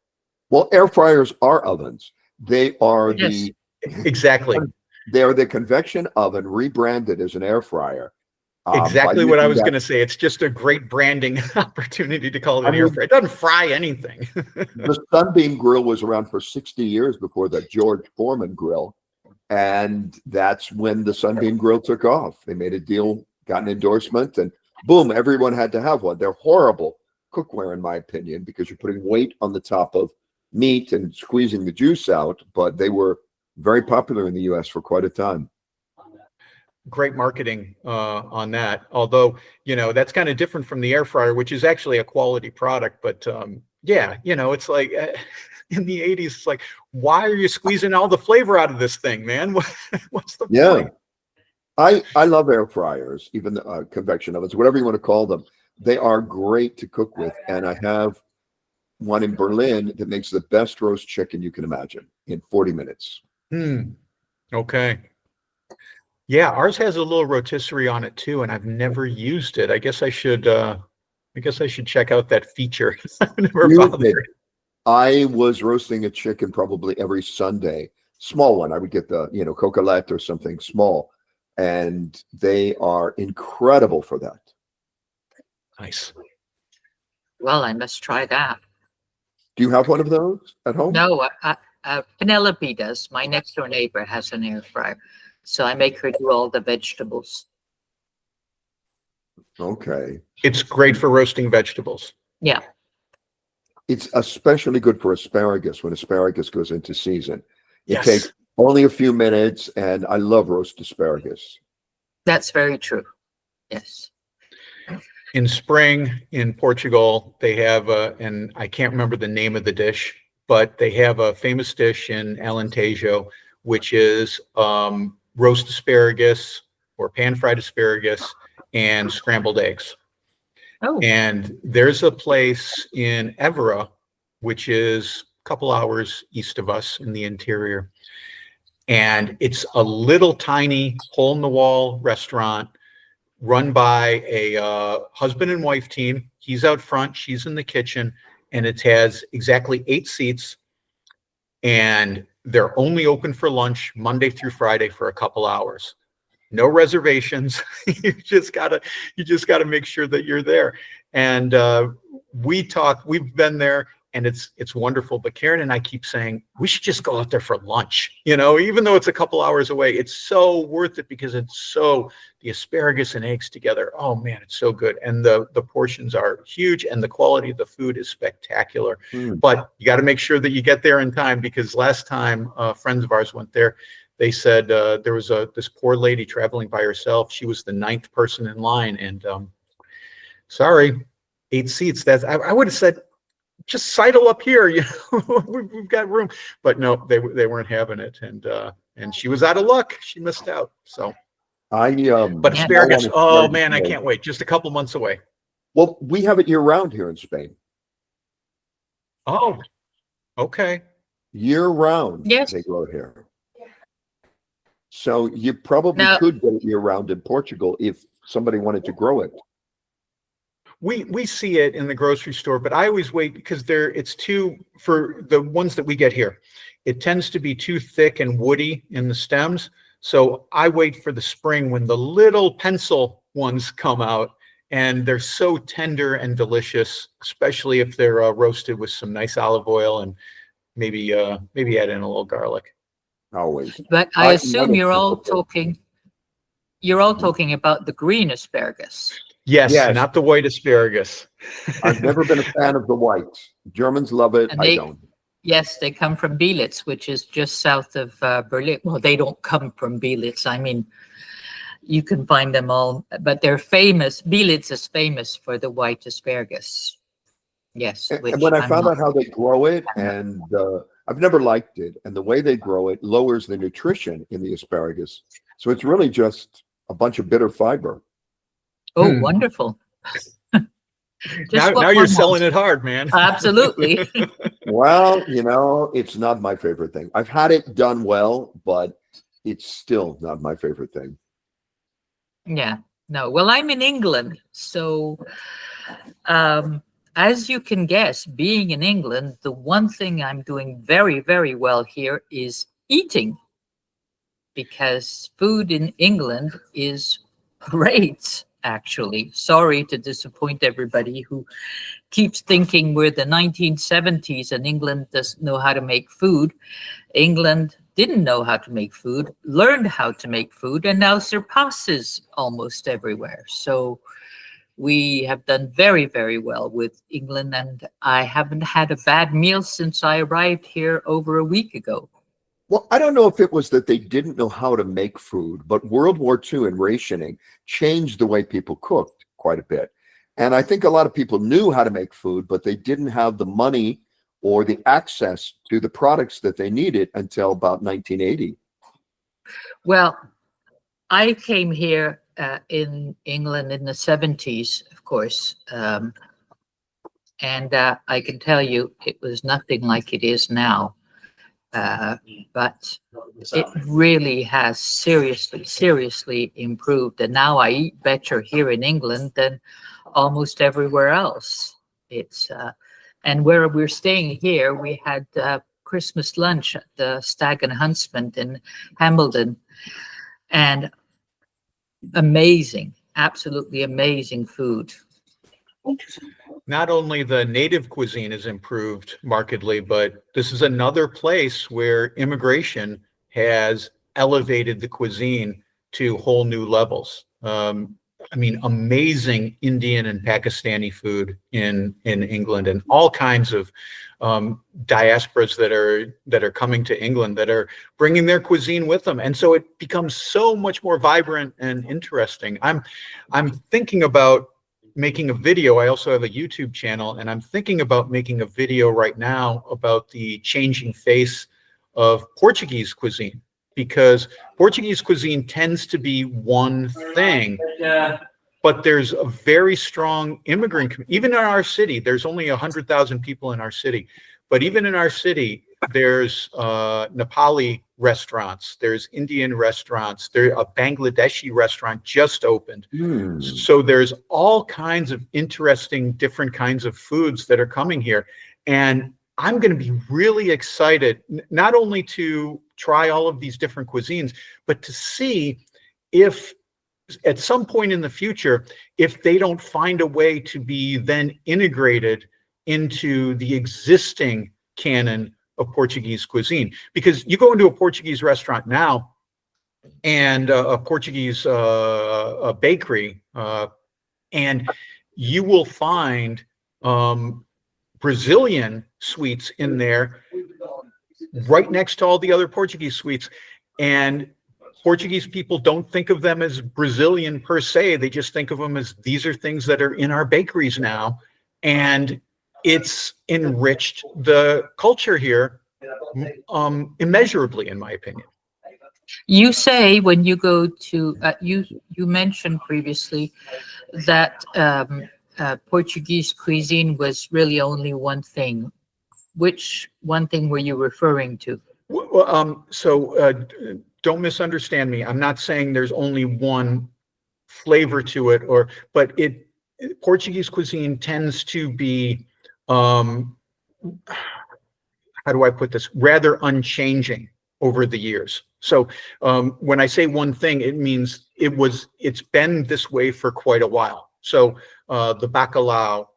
Well, air fryers are ovens. They are Yes. Exactly. They are the convection oven rebranded as an air fryer. Exactly what I was going to say. It's just a great branding opportunity to call it an air fryer. It doesn't fry anything. The Sunbeam grill was around for 60 years before the George Foreman grill. And that's when the Sunbeam grill took off. They made a deal, got an endorsement, and boom, everyone had to have one. They're horrible cookware, in my opinion, because you're putting weight on the top of meat and squeezing the juice out. But they were very popular in the US for quite a time. Great marketing on that. Although, that's kind of different from the air fryer, which is actually a quality product. But it's like in the 80s, it's like, why are you squeezing all the flavor out of this thing, man? What's the point? I love air fryers, even the convection ovens, whatever you want to call them. They are great to cook with. And I have one in Berlin that makes the best roast chicken you can imagine in 40 minutes. Okay. Yeah, ours has a little rotisserie on it too, and I've never used it. I guess I should check out that feature. I've never bothered. I was roasting a chicken probably every Sunday, small one. I would get the, coquelette or something small, and they are incredible for that. Nice. Well, I must try that. Do you have one of those at home? No, Penelope does. My next door neighbor has an air fryer, so I make her do all the vegetables. Okay. It's great for roasting vegetables. Yeah. It's especially good for asparagus when asparagus goes into season. It Yes. takes only a few minutes, and I love roast asparagus. That's very true. Yes. In spring in Portugal, they have and I can't remember the name of the dish, but they have a famous dish in Alentejo, which is roast asparagus or pan-fried asparagus and scrambled eggs. Oh. And there's a place in Évora, which is a couple hours east of us in the interior. And it's a little tiny hole-in-the-wall restaurant run by a husband and wife team. He's out front, she's in the kitchen, and it has exactly 8 seats. And they're only open for lunch Monday through Friday for a couple hours. No reservations. You just gotta make sure that you're there. And we've been there, and it's wonderful. But Karen and I keep saying we should just go out there for lunch. Even though it's a couple hours away, it's so worth it because the asparagus and eggs together. Oh man, it's so good, and the portions are huge, and the quality of the food is spectacular. But you got to make sure that you get there in time, because last time friends of ours went there, they said there was this poor lady traveling by herself. She was the 9th person in line, and sorry, 8 seats. I would have said, just sidle up here, we've got room. But no, they weren't having it, and she was out of luck. She missed out. So but asparagus, oh man, I can't wait. Just a couple months away. Well, we have it year round here in Spain. Oh, okay. Year round, yes, they grow it here. So you probably could get it year round in Portugal if somebody wanted to grow it. We see it in the grocery store, but I always wait because it's too, for the ones that we get here, it tends to be too thick and woody in the stems. So I wait for the spring when the little pencil ones come out, and they're so tender and delicious, especially if they're roasted with some nice olive oil and maybe add in a little garlic. Always. But I assume you're all talking about the green asparagus. Yes, not the white asparagus. I've never been a fan of the white. Germans love it. I don't. Yes, they come from Belitz, which is just south of Berlin. Well, they don't come from Belitz. I mean, you can find them all, but they're famous. Belitz is famous for the white asparagus. Yes. And when I found out how they grow it, and I've never liked it, and the way they grow it lowers the nutrition in the asparagus. So it's really just a bunch of bitter fiber. Oh, wonderful. Now you're selling it hard, man. Absolutely. Well, it's not my favorite thing. I've had it done well, but it's still not my favorite thing. Yeah. No. Well, I'm in England. So as you can guess, being in England, the one thing I'm doing very, very well here is eating, because food in England is great. Actually, sorry to disappoint everybody who keeps thinking we're the 1970s and England doesn't know how to make food. England didn't know how to make food, learned how to make food, and now surpasses almost everywhere. So we have done very, very well with England, and I haven't had a bad meal since I arrived here over a week ago. Well, I don't know if it was that they didn't know how to make food, but World War II and rationing changed the way people cooked quite a bit. And I think a lot of people knew how to make food, but they didn't have the money or the access to the products that they needed until about 1980. Well, I came here in England in the 70s, of course. And I can tell you it was nothing like it is now. But it really has seriously improved. And now I eat better here in England than almost everywhere else. It's And where we're staying here, we had Christmas lunch at the Stag and Huntsman in Hambledon, and amazing, absolutely amazing food. Not only the native cuisine has improved markedly, but this is another place where immigration has elevated the cuisine to whole new levels. I mean, amazing Indian and Pakistani food in England, and all kinds of diasporas that are coming to England that are bringing their cuisine with them, and so it becomes so much more vibrant and interesting. I'm thinking about making a video. I also have a YouTube channel, and I'm thinking about making a video right now about the changing face of Portuguese cuisine, because Portuguese cuisine tends to be one thing, but there's a very strong immigrant community. Even in our city, there's only 100,000 people in our city, but even in our city, there's Nepali restaurants, there's Indian restaurants, there's a Bangladeshi restaurant just opened. So there's all kinds of interesting, different kinds of foods that are coming here. And I'm going to be really excited, not only to try all of these different cuisines, but to see if at some point in the future, if they don't find a way to be then integrated into the existing canon of Portuguese cuisine. Because you go into a Portuguese restaurant now, and a Portuguese bakery, and you will find Brazilian sweets in there right next to all the other Portuguese sweets. And Portuguese people don't think of them as Brazilian per se. They just think of them as, these are things that are in our bakeries now. And it's enriched the culture here immeasurably, in my opinion. You say when you go to, you mentioned previously that Portuguese cuisine was really only one thing. Which one thing were you referring to? Well, don't misunderstand me. I'm not saying there's only one flavor to it, but Portuguese cuisine tends to be, how do I put this? Rather unchanging over the years. So when I say one thing, it means it's been this way for quite a while. So the bacalhau,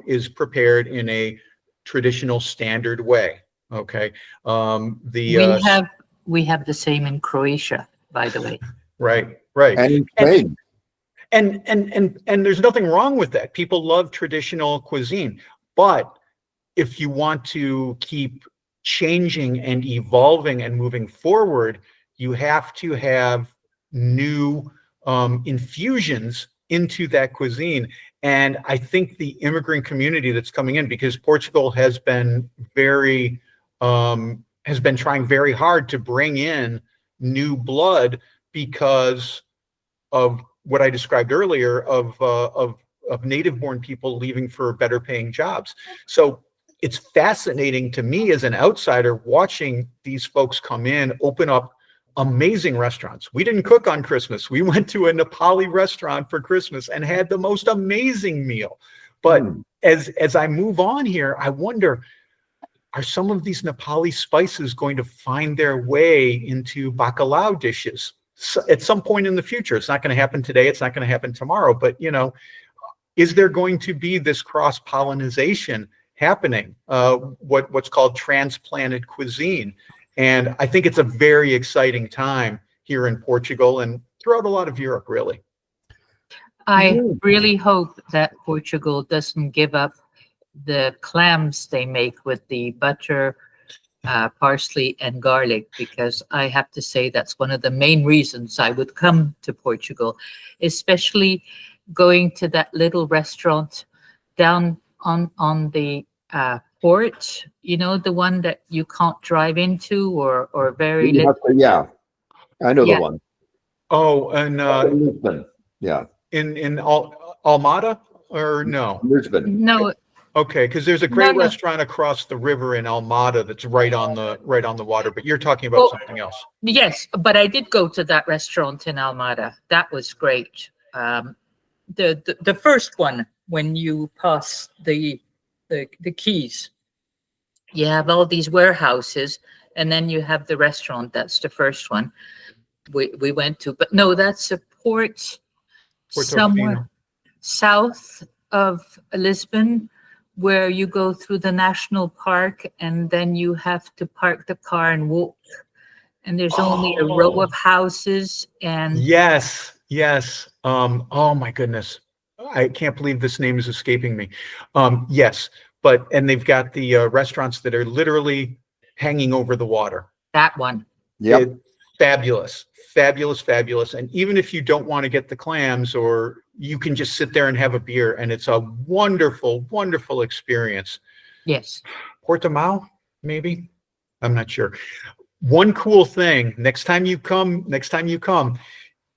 is prepared in a traditional standard way. Okay. We have the same in Croatia, by the way. Right. And in Spain. And there's nothing wrong with that. People love traditional cuisine, but if you want to keep changing and evolving and moving forward, you have to have new infusions into that cuisine. And I think the immigrant community that's coming in, because Portugal has been trying very hard to bring in new blood because of what I described earlier of native-born people leaving for better paying jobs. So it's fascinating to me as an outsider watching these folks come in, open up amazing restaurants. We didn't cook on Christmas. We went to a Nepali restaurant for Christmas and had the most amazing meal. But as I move on here, I wonder, are some of these Nepali spices going to find their way into bacalhau dishes at some point in the future? It's not going to happen today. It's not going to happen tomorrow. But, is there going to be this cross-pollination happening, what's called transplanted cuisine? And I think it's a very exciting time here in Portugal and throughout a lot of Europe, really. I really hope that Portugal doesn't give up the clams they make with the butter, parsley, and garlic, because I have to say that's one of the main reasons I would come to Portugal, especially going to that little restaurant down on the port, the one that you can't drive into or very little. Yeah, I know the one. Oh, and Lisbon. Yeah. In Almada or no? Lisbon. No. Okay, because there's a great restaurant across the river in Almada that's right on the water, but you're talking about something else. Yes, but I did go to that restaurant in Almada. That was great. The first one, when you pass the the quays. You have all these warehouses, and then you have the restaurant. That's the first one we went to. But no, that's a port somewhere south of Lisbon, where you go through the national park, and then you have to park the car and walk. And there's only a row of houses. And yes. Oh my goodness, I can't believe this name is escaping me. Yes, and they've got the restaurants that are literally hanging over the water. That one. Yeah. Fabulous. And even if you don't want to get the clams, or you can just sit there and have a beer, and it's a wonderful experience. Yes. Portimao, maybe? I'm not sure. One cool thing, next time you come,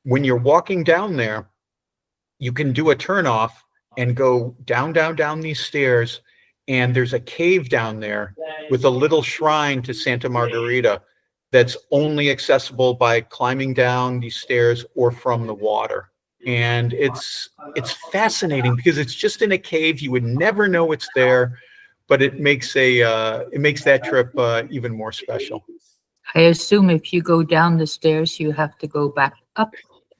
when you're walking down there, you can do a turnoff and go down these stairs, and there's a cave down there with a little shrine to Santa Margarita that's only accessible by climbing down these stairs or from the water. And it's fascinating because it's just in a cave. You would never know it's there, but it makes that trip even more special. I assume if you go down the stairs, you have to go back up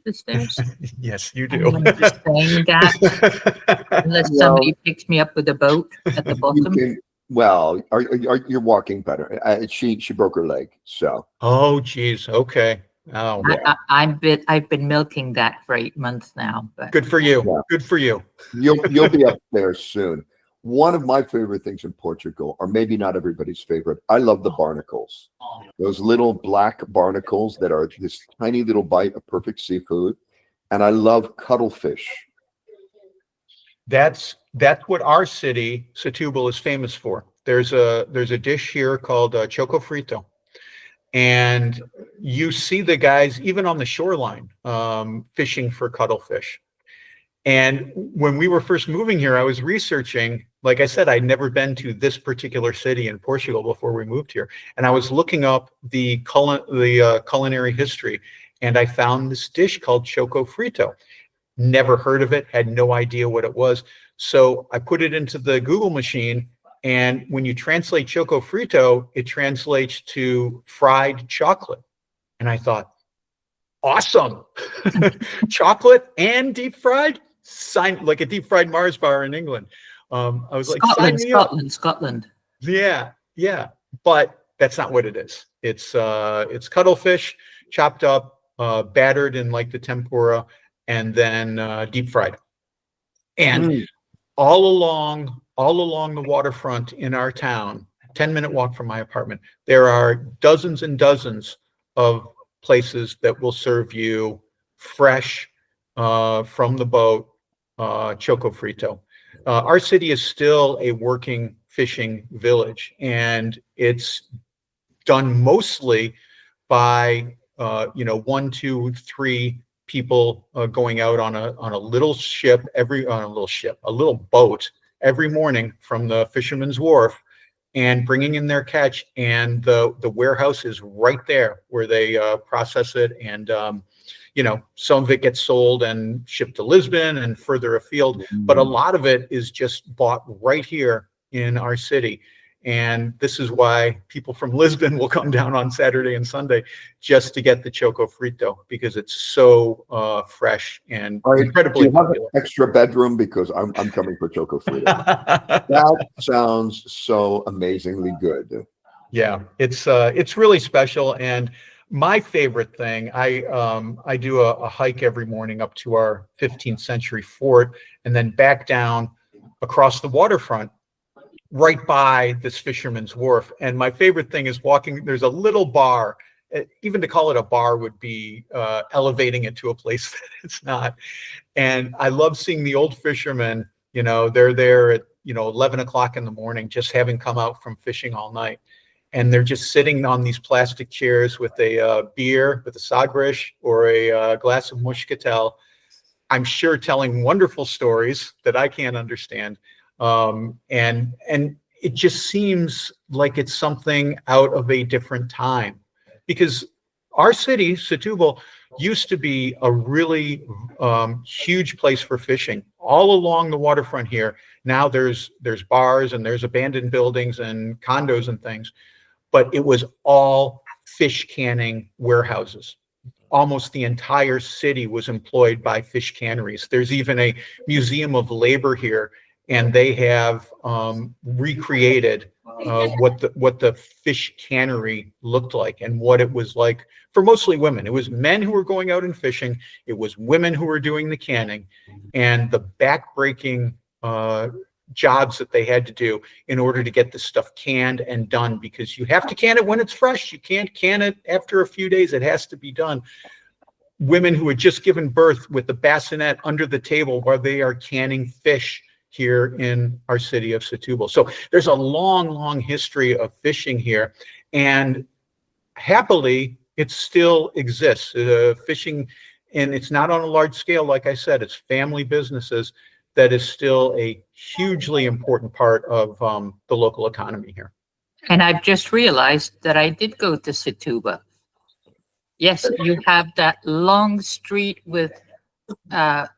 the stairs. Yes, you do. I'm just saying that, unless somebody picks me up with a boat at the bottom. You're walking better. She broke her leg, so. Oh, geez. Okay. Oh, yeah. I've been milking that for 8 months now. But good for you. Yeah. Good for you. You'll be up there soon. One of my favorite things in Portugal, or maybe not everybody's favorite, I love the barnacles. Those little black barnacles that are this tiny little bite of perfect seafood. And I love cuttlefish. That's what our city, Setúbal, is famous for. There's a dish here called choco frito. And you see the guys even on the shoreline fishing for cuttlefish. And when we were first moving here, I was researching. Like I said, I'd never been to this particular city in Portugal before we moved here. And I was looking up the culinary history, and I found this dish called choco frito. Never heard of it, had no idea what it was. So I put it into the Google machine, and when you translate choco frito, it translates to fried chocolate. And I thought, awesome. Chocolate and deep fried? Like a deep fried Mars bar in England. I was like, Scotland. Yeah. But that's not what it is. It's cuttlefish chopped up, battered in like the tempura, and then deep fried. And all along the waterfront in our town, 10-minute walk from my apartment, there are dozens and dozens of places that will serve you fresh from the boat choco frito. Our city is still a working fishing village, and it's done mostly by 1, 2, 3 people going out on a little boat every morning from the fisherman's wharf and bringing in their catch, and the warehouse is right there where they process it, and some of it gets sold and shipped to Lisbon and further afield, but a lot of it is just bought right here in our city. And this is why people from Lisbon will come down on Saturday and Sunday just to get the choco frito, because it's so fresh and incredibly popular. Do you have an extra bedroom? Because I'm coming for choco frito. That sounds so amazingly good. Yeah, it's really special. And my favorite thing, I do a hike every morning up to our 15th century fort, and then back down across the waterfront right by this fisherman's wharf. And my favorite thing is walking. There's a little bar. Even to call it a bar would be elevating it to a place that it's not. And I love seeing the old fishermen. They're there at 11 o'clock in the morning, just having come out from fishing all night. And they're just sitting on these plastic chairs with a beer, with a sagres or a glass of muscatel. I'm sure telling wonderful stories that I can't understand. And it just seems like it's something out of a different time, because our city, Setúbal, used to be a really huge place for fishing all along the waterfront here. Now there's bars and there's abandoned buildings and condos and things, but it was all fish canning warehouses. Almost the entire city was employed by fish canneries. There's even a museum of labor here, and they have recreated what the fish cannery looked like and what it was like for mostly women. It was men who were going out and fishing. It was women who were doing the canning, and the backbreaking jobs that they had to do in order to get this stuff canned and done, because you have to can it when it's fresh. You can't can it after a few days. It has to be done. Women who had just given birth with the bassinet under the table while they are canning fish here in our city of Setúbal. So there's a long, long history of fishing here, and happily it still exists. Fishing, and it's not on a large scale, like I said, it's family businesses. That is still a hugely important part of the local economy here. And I've just realized that I did go to Setúbal. Yes, you have that long street with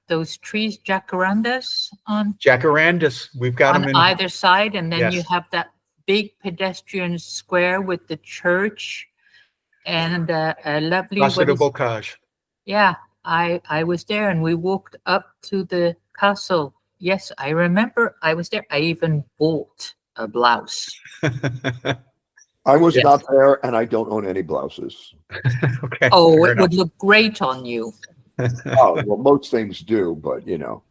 those trees, jacarandas on. Jacarandas, we've got them on in either side, and then Yes. you have that big pedestrian square with the church and a lovely. Casa de Bocage. Yeah, I was there, and we walked up to the castle. Yes, I remember I was there. I even bought a blouse. I was not there, and I don't own any blouses. Okay. Oh, it would look great on you. Oh, well, most things do, but you know.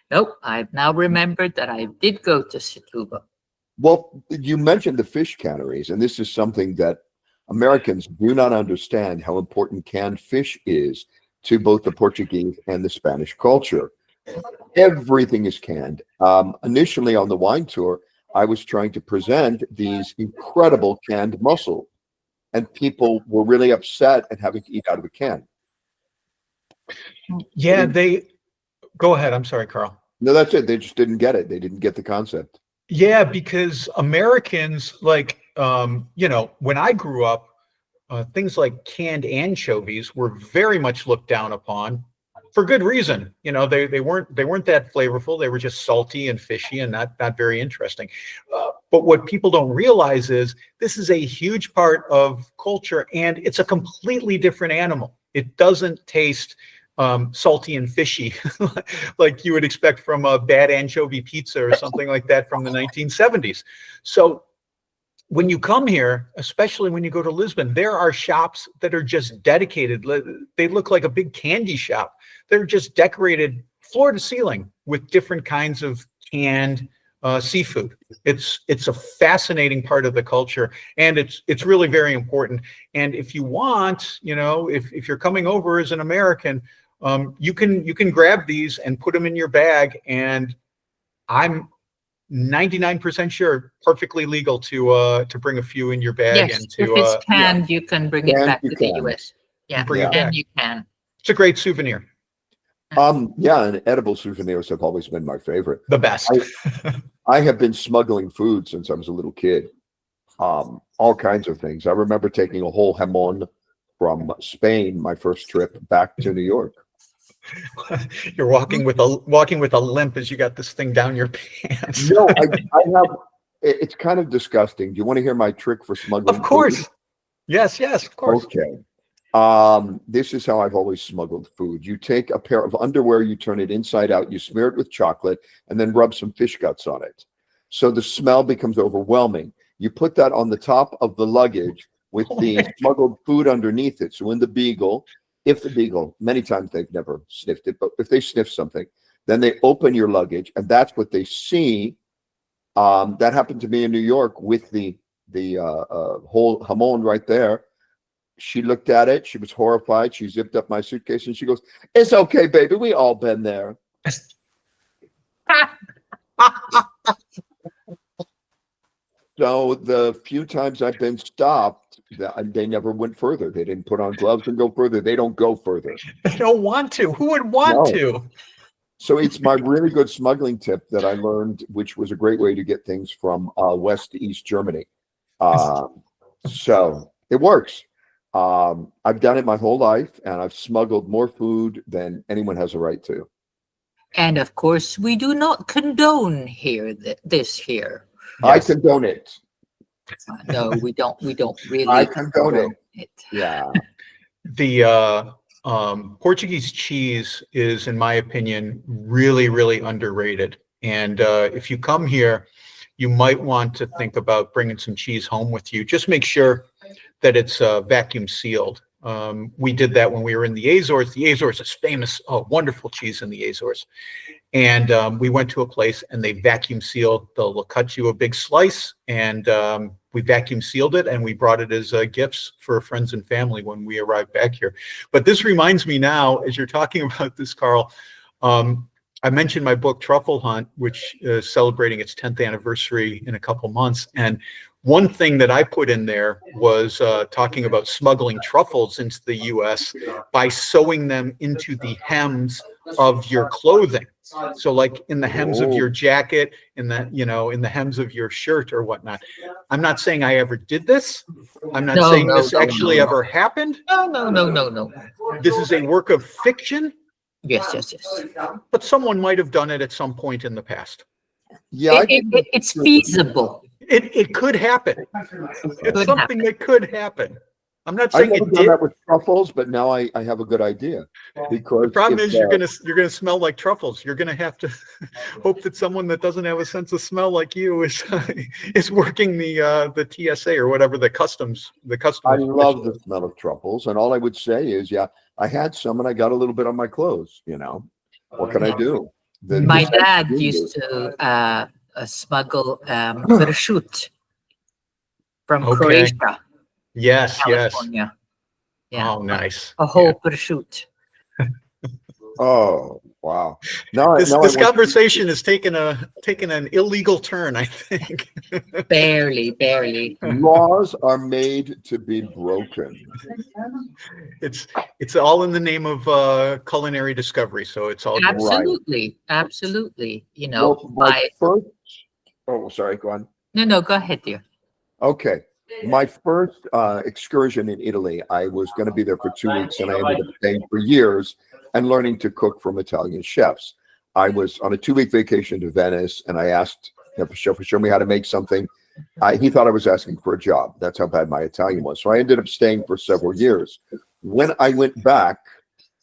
Nope, I've now remembered that I did go to Setúbal. Well, you mentioned the fish canneries, and this is something that Americans do not understand how important canned fish is to both the Portuguese and the Spanish culture. Everything is canned. Initially on the wine tour, I was trying to present these incredible canned mussels, and people were really upset at having to eat out of a can. Yeah, they go ahead. I'm sorry, Carl. No, that's it. They just didn't get it. They didn't get the concept. Yeah, because Americans, like, when I grew up, things like canned anchovies were very much looked down upon for good reason. You know, they weren't that flavorful. They were just salty and fishy and not very interesting. But what people don't realize is this is a huge part of culture, and it's a completely different animal. It doesn't taste salty and fishy like you would expect from a bad anchovy pizza or something like that from the 1970s. So when you come here, especially when you go to Lisbon, there are shops that are just dedicated. They look like a big candy shop. They're just decorated floor to ceiling with different kinds of canned seafood. It's a fascinating part of the culture, and it's really very important. And if you want, if you're coming over as an American, you can grab these and put them in your bag, and I'm 99% sure perfectly legal to bring a few in your bag. Yes, and to if it's canned, you can bring it back to the US. Yeah, bring it back. You can. It's a great souvenir. Yeah, and edible souvenirs have always been my favorite. The best. I have been smuggling food since I was a little kid. All kinds of things. I remember taking a whole jamon from Spain, my first trip back to New York. You're walking with a limp as you got this thing down your pants. No, I have. It's kind of disgusting. Do you want to hear my trick for smuggling? Of course. Food? Yes, of course. Okay. This is how I've always smuggled food. You take a pair of underwear, you turn it inside out, you smear it with chocolate, and then rub some fish guts on it. So the smell becomes overwhelming. You put that on the top of the luggage with the smuggled food underneath it. So in the beagle, many times they've never sniffed it, but if they sniff something, then they open your luggage, and that's what they see. That happened to me in New York with the whole jamon right there. She looked at it. She was horrified. She zipped up my suitcase and she goes, "It's okay, baby. We all been there." So the few times I've been stopped, they never went further. They didn't put on gloves and go further. They don't go further. They don't want to. Who would want to? So it's my really good smuggling tip that I learned, which was a great way to get things from West to East Germany. So it works. I've done it my whole life, and I've smuggled more food than anyone has a right to. And of course, we do not condone here this here. I condone it. No, we don't. We don't really. I condone it. Yeah. The Portuguese cheese is, in my opinion, really, really underrated. And if you come here, you might want to think about bringing some cheese home with you. Just make sure that it's vacuum sealed. We did that when we were in the Azores. The Azores is famous, wonderful cheese in the Azores. And we went to a place and they vacuum sealed. They'll cut you a big slice, and we vacuum sealed it, and we brought it as gifts for friends and family when we arrived back here. But this reminds me now, as you're talking about this, Carl, I mentioned my book Truffle Hunt, which is celebrating its 10th anniversary in a couple months. And one thing that I put in there was talking about smuggling truffles into the U.S. by sewing them into the hems of your clothing. So like in the hems of your jacket, in the hems of your shirt or whatnot. I'm not saying I ever did this. I'm not saying this actually ever happened. No. This is a work of fiction. Yes. But someone might have done it at some point in the past. Yeah, it's feasible. It could happen. It's something that could happen. I'm not saying I've never done that with truffles, but now I have a good idea. Because the problem is you're gonna smell like truffles. You're gonna have to hope that someone that doesn't have a sense of smell like you is working the TSA or whatever the customs. I love the smell of truffles, and all I would say is, I had some and I got a little bit on my clothes. What can I do? My dad used to smuggle prosciutto from Croatia. Yes, California. Yeah. Oh, nice. A whole prosciutto. Oh, wow. Now this conversation has taken an illegal turn, I think. Barely. Laws are made to be broken. It's all in the name of culinary discovery, so it's all absolutely. Sorry, go on. No, go ahead, dear. Okay. My first excursion in Italy, I was going to be there for 2 weeks, and I ended up staying for years and learning to cook from Italian chefs. I was on a 2-week vacation to Venice, and I asked him to show me how to make something. He thought I was asking for a job. That's how bad my Italian was. So I ended up staying for several years. When I went back,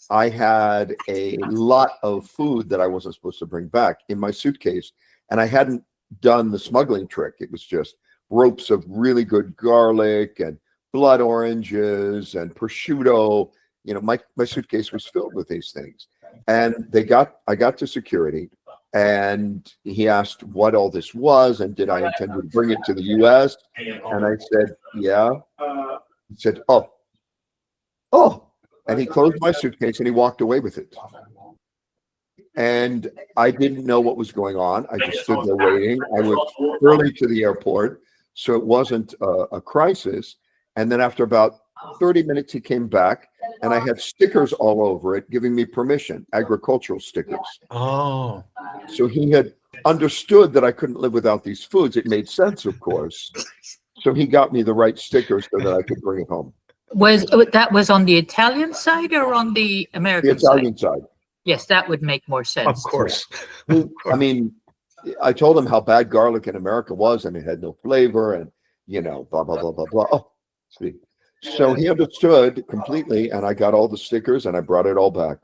I had a lot of food that I wasn't supposed to bring back in my suitcase, and I hadn't done the smuggling trick. It was just ropes of really good garlic and blood oranges and prosciutto. My suitcase was filled with these things. And I got to security, and he asked what all this was and did I intend to bring it to the US? And I said, yeah. He said, oh. And he closed my suitcase and he walked away with it. And I didn't know what was going on. I just stood there waiting. I was early to the airport, so it wasn't a crisis. And then after about 30 minutes, he came back, and I had stickers all over it giving me permission, agricultural stickers. Oh. So he had understood that I couldn't live without these foods. It made sense, of course. So he got me the right stickers so that I could bring it home. Was on the Italian side or on the American side? The Italian side. Yes, that would make more sense. Of course. I mean, I told him how bad garlic in America was, and it had no flavor, and blah blah blah blah blah. Oh, see. So he understood completely, and I got all the stickers, and I brought it all back.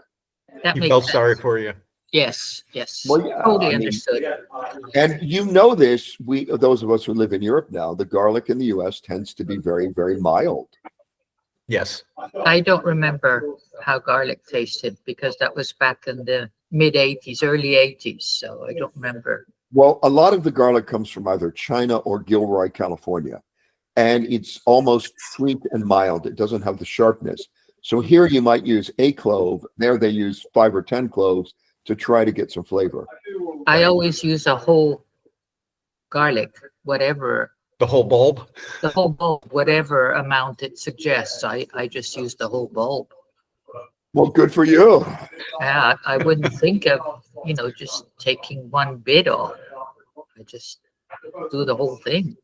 He felt sorry for you. Yes. Well, yeah, totally understood. And this, those of us who live in Europe now, the garlic in the U.S. tends to be very, very mild. Yes. I don't remember how garlic tasted because that was back in the mid-'80s, early 80s, so I don't remember. Well, a lot of the garlic comes from either China or Gilroy, California, and it's almost sweet and mild. It doesn't have the sharpness. So here you might use a clove. There they use 5 or 10 cloves to try to get some flavor. I always use a whole garlic, whatever. The whole bulb? The whole bulb, whatever amount it suggests. I just use the whole bulb. Well, good for you. Yeah, I wouldn't think of, just taking one bit off. I just do the whole thing.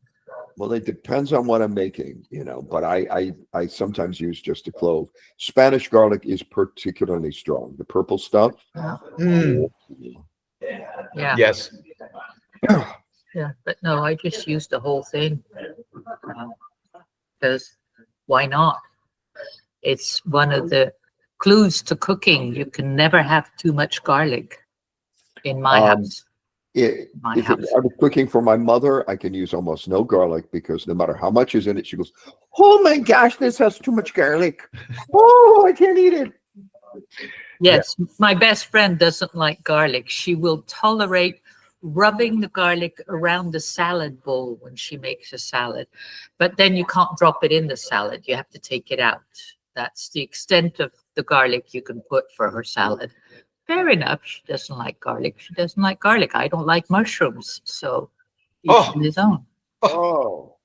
Well, it depends on what I'm making, but I sometimes use just a clove. Spanish garlic is particularly strong. The purple stuff. Mm. Yeah. Yes. Yeah, but no, I just use the whole thing because why not? It's one of the clues to cooking. You can never have too much garlic in my house. I was cooking for my mother, I can use almost no garlic because no matter how much is in it, she goes, "Oh my gosh, this has too much garlic. Oh, I can't eat it." Yes, my best friend doesn't like garlic. She will tolerate rubbing the garlic around the salad bowl when she makes a salad, but then you can't drop it in the salad. You have to take it out. That's the extent of the garlic you can put for her salad. Fair enough. She doesn't like garlic. She doesn't like garlic. I don't like mushrooms. So each to his own. Oh.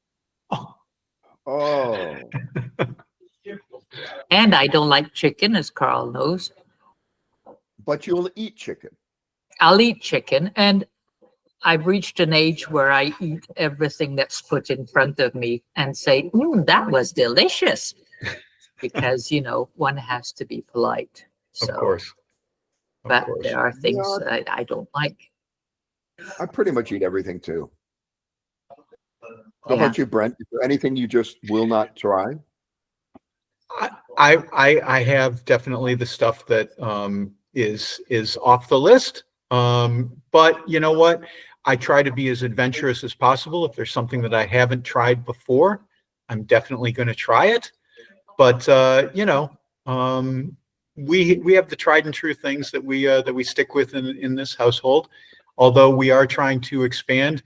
And I don't like chicken, as Carl knows. But you'll eat chicken. I'll eat chicken. And I've reached an age where I eat everything that's put in front of me and say, that was delicious. Because, one has to be polite. So. Of course. But there are things that I don't like. I pretty much eat everything too. How about you, Brent? Is there anything you just will not try? I have definitely the stuff that is off the list. But you know what? I try to be as adventurous as possible. If there's something that I haven't tried before, I'm definitely going to try it. But we have the tried and true things that we stick with in this household. Although we are trying to expand,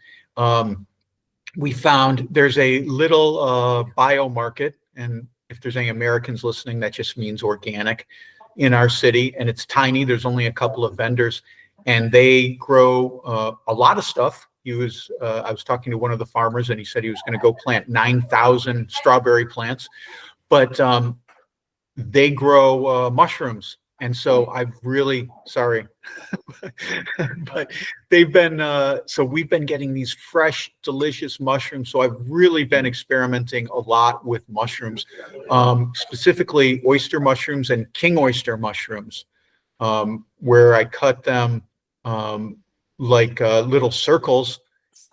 we found there's a little bio market, and if there's any Americans listening, that just means organic, in our city, and it's tiny. There's only a couple of vendors, and they grow a lot of stuff. I was talking to one of the farmers, and he said he was going to go plant 9,000 strawberry plants, but they grow mushrooms. And so I've really, sorry, but they've been, so we've been getting these fresh, delicious mushrooms. So I've really been experimenting a lot with mushrooms, specifically oyster mushrooms and king oyster mushrooms, where I cut them like little circles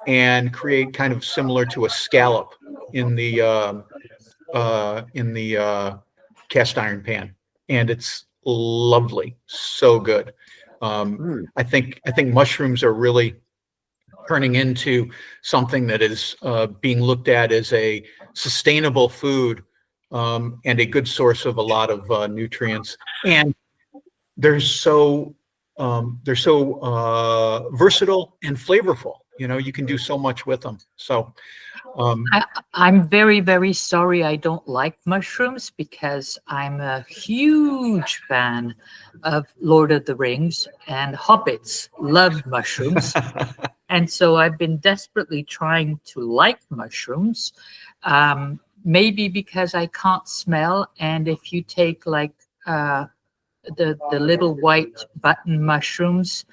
and create kind of similar to a scallop in the cast iron pan, and it's lovely, so good. I think mushrooms are really turning into something that is being looked at as a sustainable food and a good source of a lot of nutrients, and they're so versatile and flavorful. You can do so much with them. So I'm very, very sorry I don't like mushrooms because I'm a huge fan of Lord of the Rings, and hobbits love mushrooms. And so I've been desperately trying to like mushrooms, maybe because I can't smell. And if you take like the little white button mushrooms,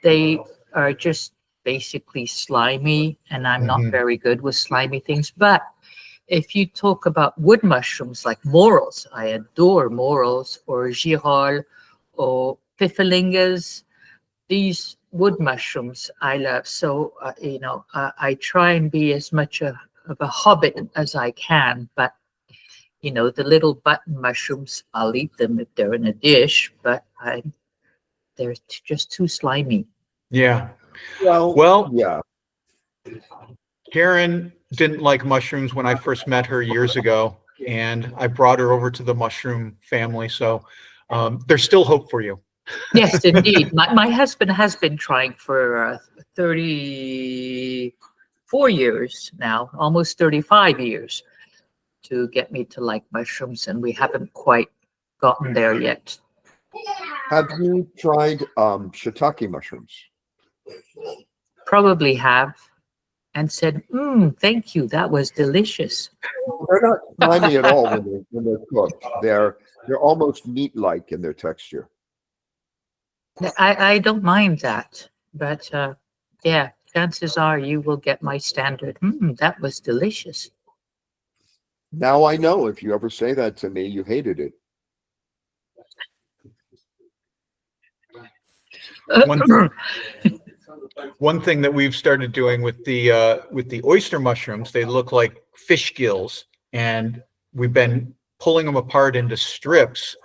they are just basically slimy, and I'm not very good with slimy things. But if you talk about wood mushrooms like morels, I adore morels, or girole, or piffelingas. These wood mushrooms I love. So I try and be as much of a hobbit as I can. But the little button mushrooms, I'll eat them if they're in a dish, but they're just too slimy. Yeah. Well, yeah. Karen didn't like mushrooms when I first met her years ago, and I brought her over to the mushroom family. So there's still hope for you. Yes, indeed. My husband has been trying for 34 years now, almost 35 years, to get me to like mushrooms, and we haven't quite gotten there yet. Have you tried shiitake mushrooms? Probably have, and said, thank you, that was delicious. They're not slimy at all when they're cooked. They're almost meat-like in their texture. I don't mind that, but yeah, chances are you will get my standard. That was delicious. Now I know if you ever say that to me, you hated it. One thing that we've started doing with the oyster mushrooms, they look like fish gills, and we've been pulling them apart into strips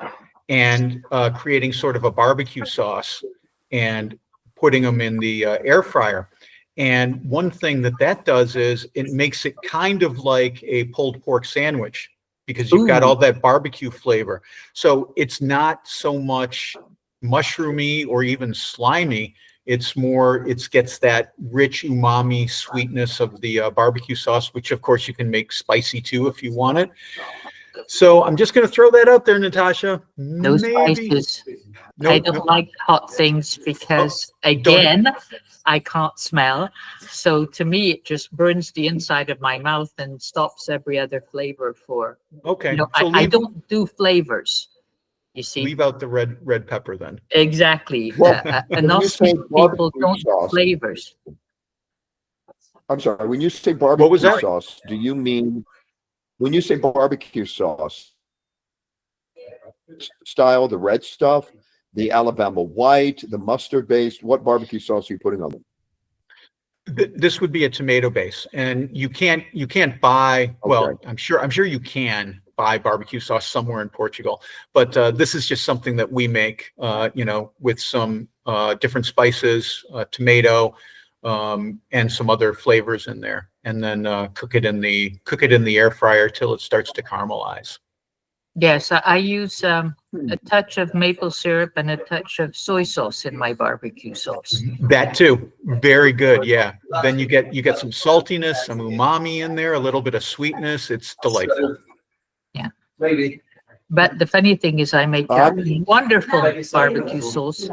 and creating sort of a barbecue sauce and putting them in the air fryer. And one thing that does is it makes it kind of like a pulled pork sandwich, because you've got all that barbecue flavor. So it's not so much mushroomy or even slimy. It's more, it gets that rich umami sweetness of the barbecue sauce, which of course you can make spicy too if you want it. So I'm just going to throw that out there, Natasha. No spices. I don't like hot things because, again, I can't smell. So to me, it just burns the inside of my mouth and stops every other flavor for. Okay. So I don't do flavors. You see, leave out the red pepper then. Exactly. Well, enough people don't do flavors. I'm sorry. When you say barbecue sauce, do you mean, when you say barbecue sauce style, the red stuff, the Alabama white, the mustard based, what barbecue sauce are you putting on them? This would be a tomato base, and you can't buy. Okay. Well, I'm sure you can buy barbecue sauce somewhere in Portugal, but this is just something that we make, with some different spices, tomato, and some other flavors in there, and then cook it in the air fryer till it starts to caramelize. Yes, I use a touch of maple syrup and a touch of soy sauce in my barbecue sauce. That too, very good. Yeah, then you get some saltiness, some umami in there, a little bit of sweetness. It's delightful. Yeah, maybe. But the funny thing is, I make a wonderful barbecue sauce,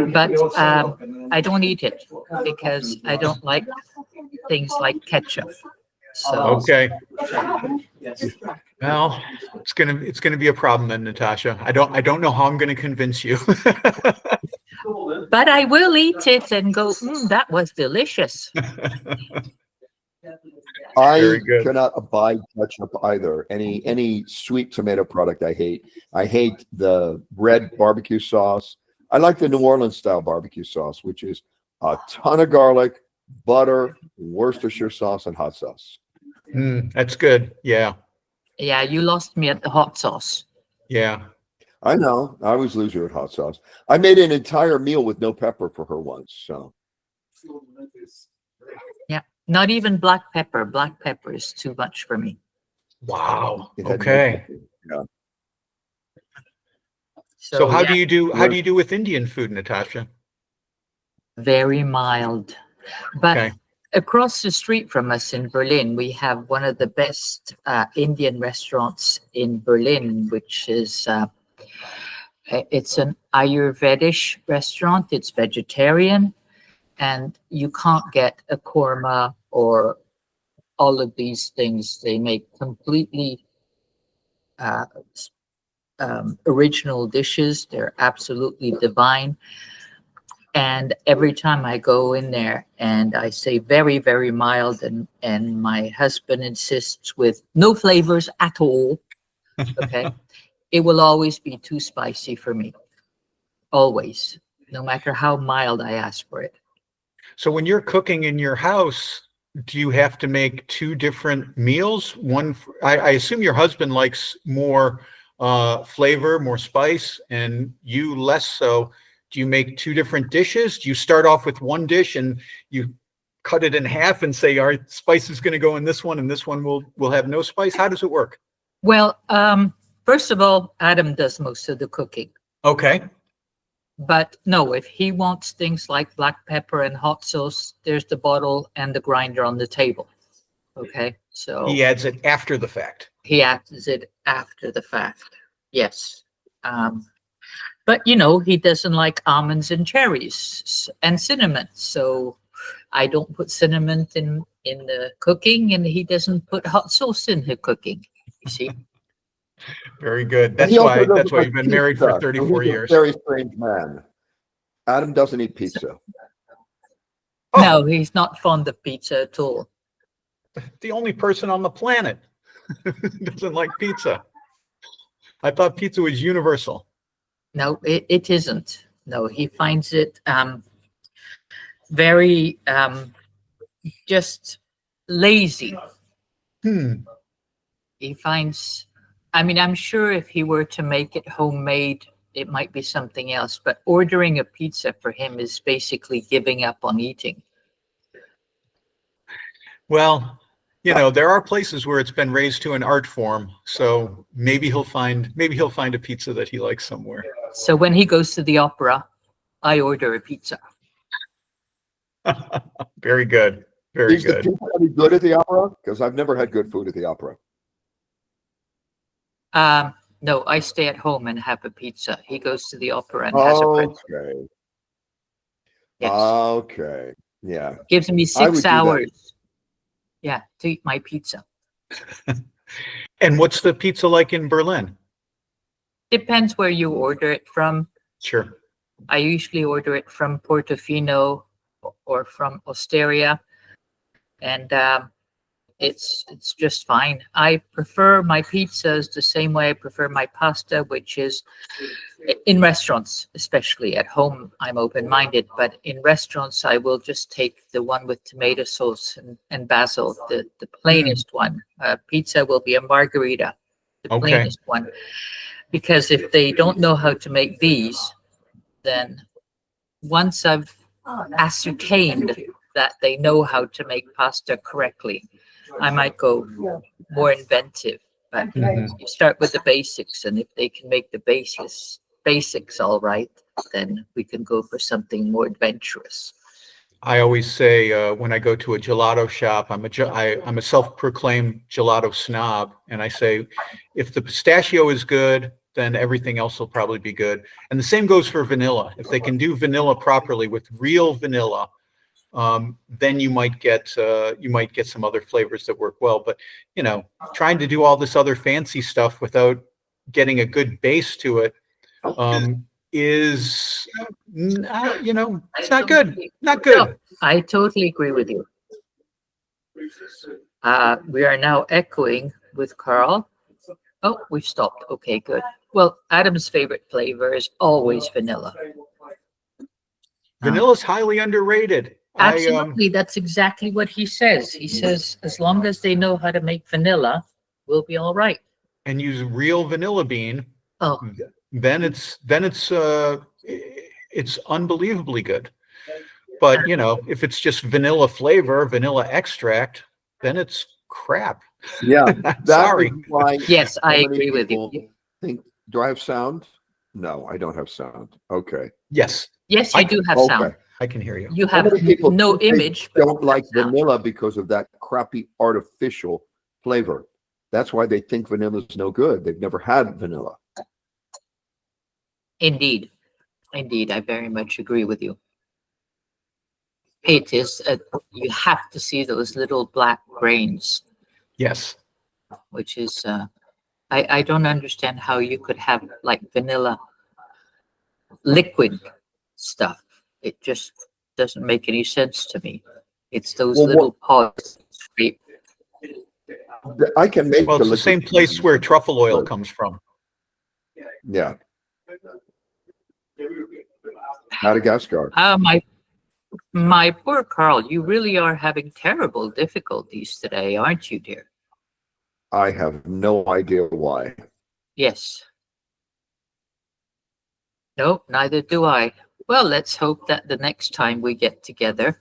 but I don't eat it because I don't like things like ketchup. So okay. Well, it's gonna be a problem then, Natasha. I don't know how I'm gonna convince you. But I will eat it and go, that was delicious. I cannot abide ketchup either. Any sweet tomato product I hate. I hate the red barbecue sauce. I like the New Orleans style barbecue sauce, which is a ton of garlic, butter, Worcestershire sauce, and hot sauce. That's good. Yeah. Yeah, you lost me at the hot sauce. Yeah. I know. I always lose you at hot sauce. I made an entire meal with no pepper for her once. So. Yeah, not even black pepper. Black pepper is too much for me. Wow. Okay. Yeah. So how do you do with Indian food, Natasha? Very mild, but across the street from us in Berlin, we have one of the best Indian restaurants in Berlin, which is it's an Ayurvedic restaurant. It's vegetarian, and you can't get a korma or all of these things. They make completely original dishes. They're absolutely divine. And every time I go in there and I say very, very mild, and my husband insists with no flavors at all, okay, it will always be too spicy for me. Always, no matter how mild I ask for it. So when you're cooking in your house, do you have to make two different meals? One, I assume your husband likes more flavor, more spice, and you less so. Do you make two different dishes? Do you start off with one dish and you cut it in half and say, our spice is going to go in this one and this one will have no spice? How does it work? Well, first of all, Adam does most of the cooking. Okay. But no, if he wants things like black pepper and hot sauce, there's the bottle and the grinder on the table. Okay. So he adds it after the fact. He adds it after the fact. Yes. But, he doesn't like almonds and cherries and cinnamon. So I don't put cinnamon in the cooking, and he doesn't put hot sauce in the cooking. You see? Very good. That's why you've been married for 34 years. Very strange man. Adam doesn't eat pizza. Oh, No, he's not fond of pizza at all. the only person on the planet doesn't like pizza. I thought pizza was universal. No, it isn't. No, he finds it very just lazy. He finds, I mean, I'm sure if he were to make it homemade, it might be something else, but ordering a pizza for him is basically giving up on eating. Well, there are places where it's been raised to an art form, so maybe he'll find a pizza that he likes somewhere. So when he goes to the opera, I order a pizza. Very good. Very Is the good. pizza any good at the opera? Because I've never had good food at the opera. No, I stay at home and have a pizza. He goes to the opera and has a pizza. Okay. Yes. Okay. Yeah. Gives me I would 6 do that. hours. Yeah, to eat my pizza. And what's the pizza like in Berlin? Depends where you order it from. Sure. I usually order it from Portofino or from Osteria, and it's just fine. I prefer my pizzas the same way I prefer my pasta, which is in restaurants, especially. At home, I'm open-minded, but in restaurants, I will just take the one with tomato sauce and basil, the plainest one. Pizza will be a margherita, the Okay. plainest one. Because if they don't know how to make these, then once I've ascertained that they know how to make pasta correctly, I might go more inventive. But you start with the basics, and if they can make the basics all right, then we can go for something more adventurous. I always say when I go to a gelato shop, I'm a self-proclaimed gelato snob, and I say, if the pistachio is good, then everything else will probably be good. And the same goes for vanilla. If they can do vanilla properly with real vanilla, then you might get some other flavors that work well. But trying to do all this other fancy stuff without getting a good base to it is it's not good. Not good. No, I totally agree with you. We are now echoing with Carl. Oh, we've stopped. Okay, good. Well, Adam's favorite flavor is always vanilla. Vanilla's highly underrated. Absolutely, that's exactly what he says. He says as long as they know how to make vanilla, we'll be all right. And use real vanilla bean. Oh, then it's unbelievably good. But if it's just vanilla flavor, vanilla extract, then it's crap. Yeah. Sorry. Yes, I agree with you. Do I have sound? No, I don't have sound. Okay. Yes. Yes, you do have sound. I can hear you. You have no image. Don't like vanilla because of that crappy artificial flavor. That's why they think vanilla is no good. They've never had vanilla. Indeed. Indeed, I very much agree with you. It is, you have to see those little black grains. Yes. Which is, I don't understand how you could have like vanilla liquid stuff. It just doesn't make any sense to me. It's those little pods. I can make it's the same place where truffle oil comes from. Yeah. Madagascar. My poor Carl, you really are having terrible difficulties today, aren't you, dear? I have no idea why. Yes. No, neither do I. Well, let's hope that the next time we get together,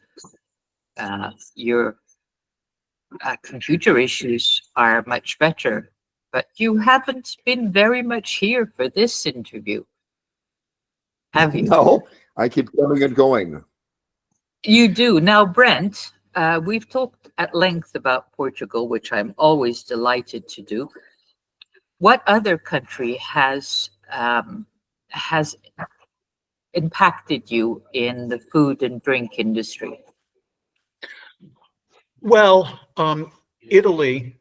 your computer issues are much better. But you haven't been very much here for this interview, have you? No, I keep coming and going. You do. Now, Brent, we've talked at length about Portugal, which I'm always delighted to do. What other country has impacted you in the food and drink industry? Well, Italy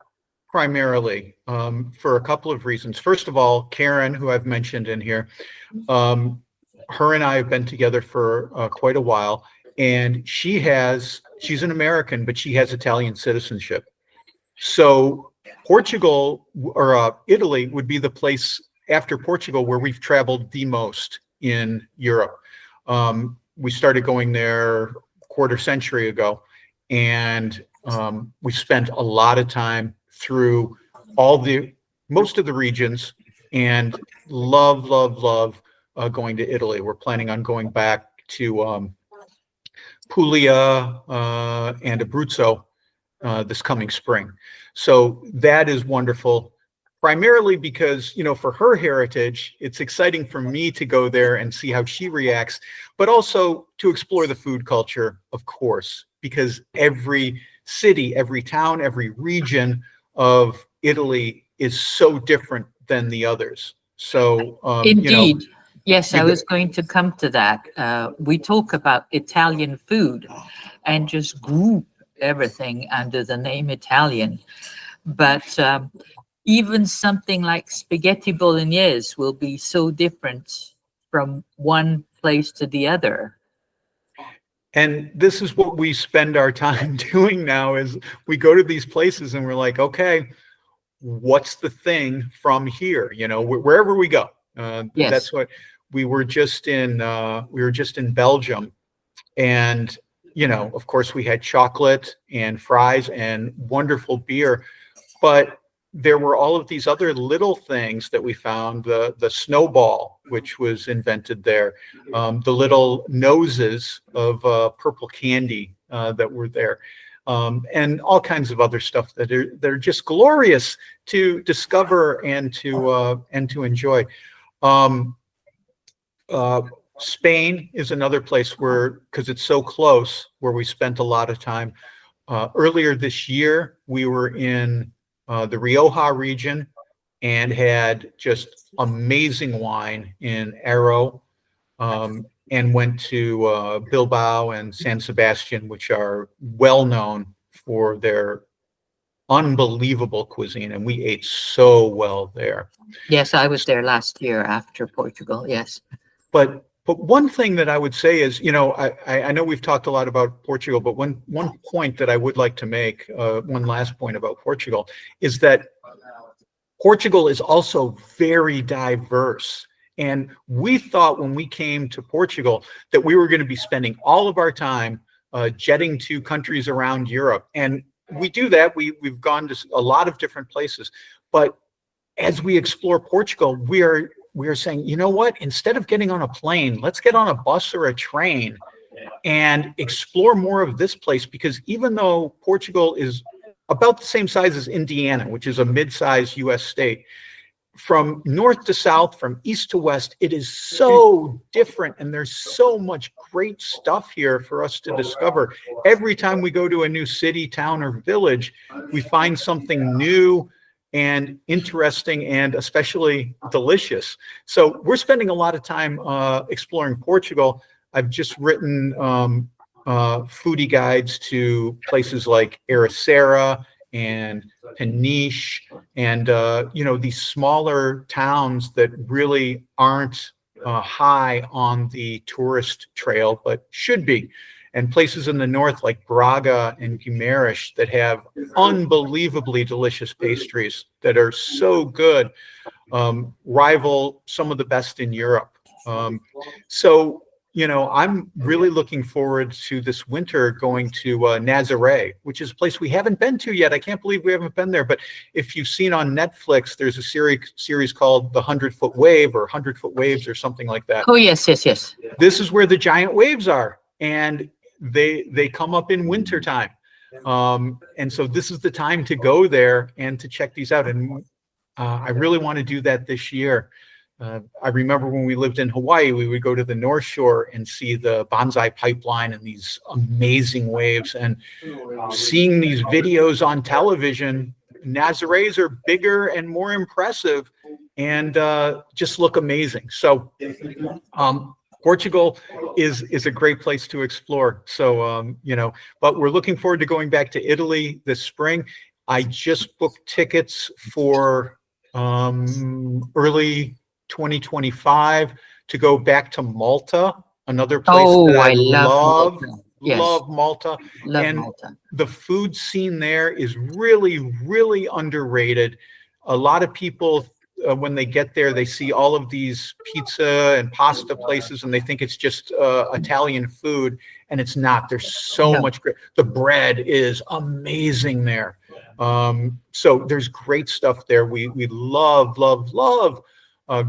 primarily, for a couple of reasons. First of all, Karen, who I've mentioned in here, her and I have been together for quite a while, and she's an American, but she has Italian citizenship. So Portugal or Italy would be the place after Portugal where we've traveled the most in Europe. We started going there a quarter century ago, and we spent a lot of time through most of the regions, and love going to Italy. We're planning on going back to Puglia and Abruzzo this coming spring. So that is wonderful, primarily because, for her heritage, it's exciting for me to go there and see how she reacts, but also to explore the food culture, of course, because every city, every town, every region of Italy is so different than the others. So, indeed. Yes, I was going to come to that. We talk about Italian food and just group everything under the name Italian. But even something like spaghetti bolognese will be so different from one place to the other. And this is what we spend our time doing now, is we go to these places and we're like, okay, what's the thing from here? Wherever we go. Yes. That's what we were just in Belgium, and of course we had chocolate and fries and wonderful beer, but there were all of these other little things that we found, the snowball, which was invented there, the little noses of purple candy that were there, and all kinds of other stuff that are just glorious to discover and to enjoy. Spain is another place because it's so close, where we spent a lot of time. Earlier this year, we were in the Rioja region and had just amazing wine in Arro, and went to Bilbao and San Sebastian, which are well known for their unbelievable cuisine, and we ate so well there. Yes, I was there last year after Portugal. Yes. But one thing that I would say is, I know we've talked a lot about Portugal, but one point that I would like to make, one last point about Portugal, is that Portugal is also very diverse. And we thought when we came to Portugal that we were going to be spending all of our time jetting to countries around Europe. And we do that. We've gone to a lot of different places. But as we explore Portugal, we are saying, you know what, instead of getting on a plane, let's get on a bus or a train and explore more of this place, because even though Portugal is about the same size as Indiana, which is a mid-sized US state, from north to south, from east to west, it is so different, and there's so much great stuff here for us to discover. Every time we go to a new city, town, or village, we find something new and interesting, and especially delicious. So we're spending a lot of time exploring Portugal. I've just written foodie guides to places like Ericeira and Peniche, and these smaller towns that really aren't high on the tourist trail, but should be. And places in the north like Braga and Guimarães that have unbelievably delicious pastries that are so good, rival some of the best in Europe. So I'm really looking forward to this winter going to Nazaré, which is a place we haven't been to yet. I can't believe we haven't been there. But if you've seen on Netflix, there's a series called The 100-Foot Wave, or 100-Foot Waves, or something like that. Oh, yes. This is where the giant waves are, and they come up in wintertime. And so this is the time to go there and to check these out. And I really want to do that this year. I remember when we lived in Hawaii, we would go to the North Shore and see the Banzai Pipeline and these amazing waves. And seeing these videos on television, Nazarés are bigger and more impressive, and just look amazing. So Portugal is a great place to explore. So, but we're looking forward to going back to Italy this spring. I just booked tickets for early 2025 to go back to Malta, another place that I love. Yes. Love Malta. Love And Malta. the food scene there is really, really underrated. A lot of people, when they get there, they see all of these pizza and pasta places and they think it's just Italian food, and it's not. There's so much great. The bread is amazing there. So there's great stuff there. We love